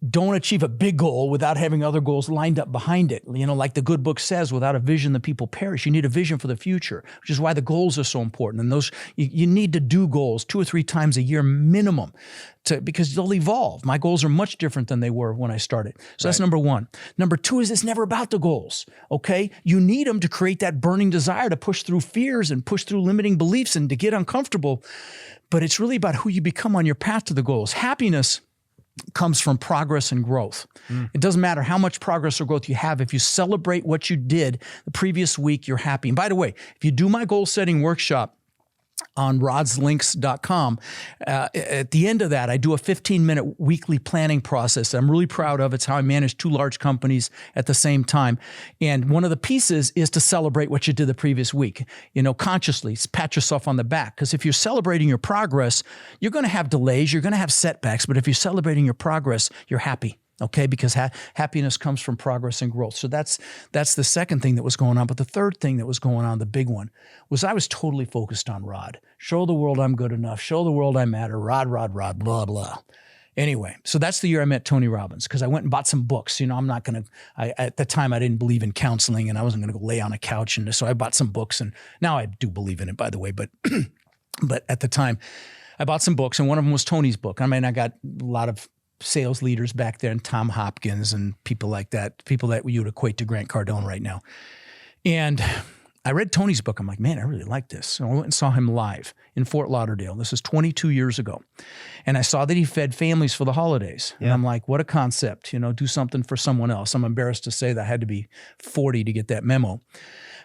don't achieve a big goal without having other goals lined up behind it. You know, like the good book says, without a vision, the people perish. You need a vision for the future, which is why the goals are so important. And those, you need to do goals 2 or 3 times a year minimum because they'll evolve. My goals are much different than they were when I started. So that's number 1. Number 2 is it's never about the goals, okay? You need them to create that burning desire to push through fears and push through limiting beliefs and to get uncomfortable. But it's really about who you become on your path to the goals. Happiness comes from progress and growth. It doesn't matter how much progress or growth you have. If you celebrate what you did the previous week, you're happy. And by the way, if you do my goal setting workshop on rodslinks.com, at the end of that, I do a 15-minute weekly planning process. I'm really proud of. It's how I manage 2 large companies at the same time. And one of the pieces is to celebrate what you did the previous week, consciously pat yourself on the back. Because if you're celebrating your progress, you're going to have delays, you're going to have setbacks. But if you're celebrating your progress, you're happy. Okay, because happiness comes from progress and growth. So that's the second thing that was going on. But the third thing that was going on, the big one, was I was totally focused on Rod. Show the world I'm good enough. Show the world I matter. Rod, blah, blah. Anyway, so that's the year I met Tony Robbins because I went and bought some books. I'm not going to, at the time I didn't believe in counseling and I wasn't going to go lay on a couch. And so I bought some books and now I do believe in it, by the way. But at the time I bought some books and one of them was Tony's book. I mean, I got a lot of sales leaders back there and Tom Hopkins and people like that, people that you would equate to Grant Cardone right now. And I read Tony's book. I'm like, man, I really like this. So I went and saw him live in Fort Lauderdale. This is 22 years ago. And I saw that he fed families for the holidays. Yeah. And I'm like, what a concept, do something for someone else. I'm embarrassed to say that I had to be 40 to get that memo.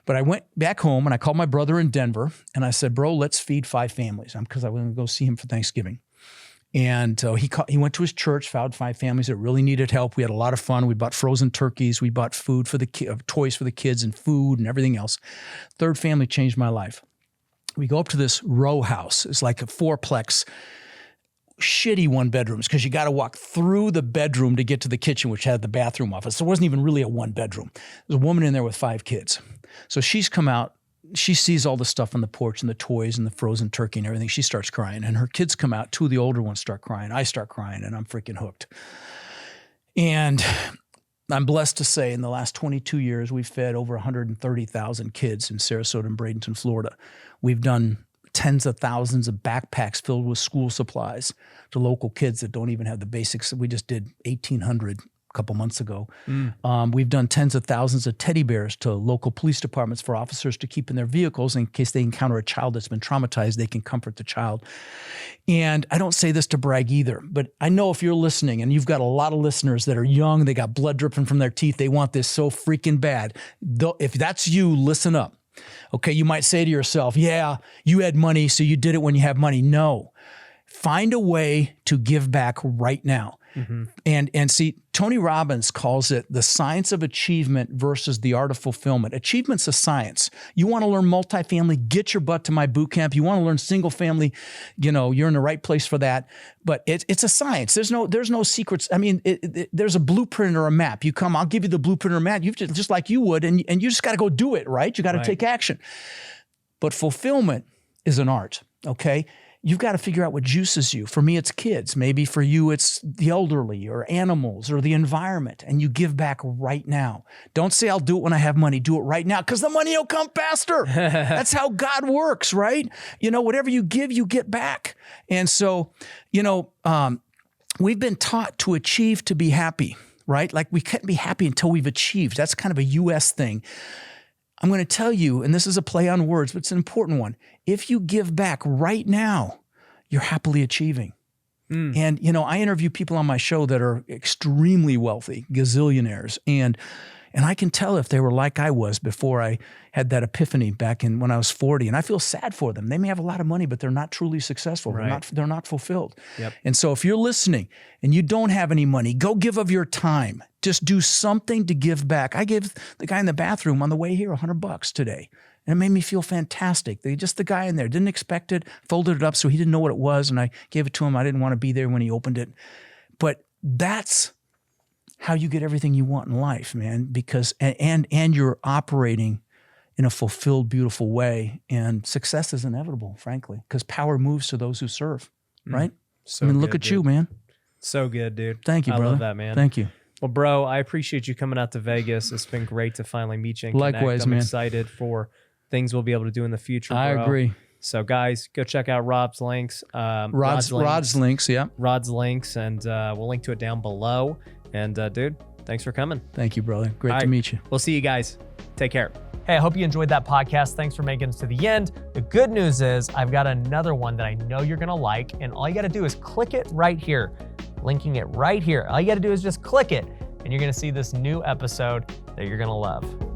But I went back home and I called my brother in Denver and I said, bro, let's feed 5 families. Because I was going to go see him for Thanksgiving. And he went to his church, found 5 families that really needed help. We had a lot of fun. We bought frozen turkeys. We bought food for the toys for the kids and food and everything else. 3rd family changed my life. We go up to this row house. It's like a 4-plex, shitty 1-bedrooms because you got to walk through the bedroom to get to the kitchen, which had the bathroom office. So it wasn't even really a 1-bedroom. There's a woman in there with 5 kids. So she's come out. She sees all the stuff on the porch and the toys and the frozen turkey and everything. She starts crying and her kids come out. 2 of the older ones start crying. I start crying and I'm freaking hooked. And I'm blessed to say in the last 22 years, we've fed over 130,000 kids in Sarasota and Bradenton, Florida. We've done tens of thousands of backpacks filled with school supplies to local kids that don't even have the basics. We just did 1,800 a couple months ago. We've done tens of thousands of teddy bears to local police departments for officers to keep in their vehicles in case they encounter a child that's been traumatized, they can comfort the child. And I don't say this to brag either, but I know if you're listening and you've got a lot of listeners that are young, they got blood dripping from their teeth, they want this so freaking bad. If that's you, listen up. Okay, you might say to yourself, yeah, you had money, so you did it when you have money. No. Find a way to give back right now. Mm-hmm. And see, Tony Robbins calls it the science of achievement versus the art of fulfillment. Achievement's a science. You want to learn multifamily, get your butt to my boot camp. You want to learn single family, you're in the right place for that. But it's a science. There's no secrets. I mean, there's a blueprint or a map. You come, I'll give you the blueprint or map. You just like you would, and you just got to go do it, right? You got to take action. But fulfillment is an art, okay? You've got to figure out what juices you. For me, it's kids. Maybe for you, it's the elderly or animals or the environment. And you give back right now. Don't say, I'll do it when I have money. Do it right now because the money will come faster. That's how God works, right? Whatever you give, you get back. And so, we've been taught to achieve to be happy, right? Like we can't be happy until we've achieved. That's kind of a U.S. thing. I'm going to tell you, and this is a play on words, but it's an important one. If you give back right now, you're happily achieving. And, I interview people on my show that are extremely wealthy, gazillionaires. And, And I can tell if they were like I was before I had that epiphany back in when I was 40. And I feel sad for them. They may have a lot of money, but they're not truly successful. Right. They're not fulfilled. Yep. And so if you're listening and you don't have any money, go give of your time. Just do something to give back. I gave the guy in the bathroom on the way here $100 today. And it made me feel fantastic. Just the guy in there didn't expect it, folded it up so he didn't know what it was. And I gave it to him. I didn't want to be there when he opened it. But that's how you get everything you want in life, man, because and you're operating in a fulfilled, beautiful way. And success is inevitable, frankly, because power moves to those who serve, right? So I mean, good, look at dude. you, man. So good, dude. Thank you, I brother. love that, man. Thank you. Well, bro, I appreciate you coming out to Vegas. It's been great to finally meet you and connect. Likewise, I'm man. excited for things we'll be able to do in the future, bro. I agree. So, guys, go check out Rob's links. Rod's links, yeah. Rod's links, and we'll link to it down below. And, dude, thanks for coming. Thank you, brother. Great All to right. meet you. We'll see you guys. Take care. Hey, I hope you enjoyed that podcast. Thanks for making it to the end. The good news is I've got another one that I know you're going to like, and all you got to do is click it right here. Linking it right here. All you got to do is just click it, and you're going to see this new episode that you're going to love.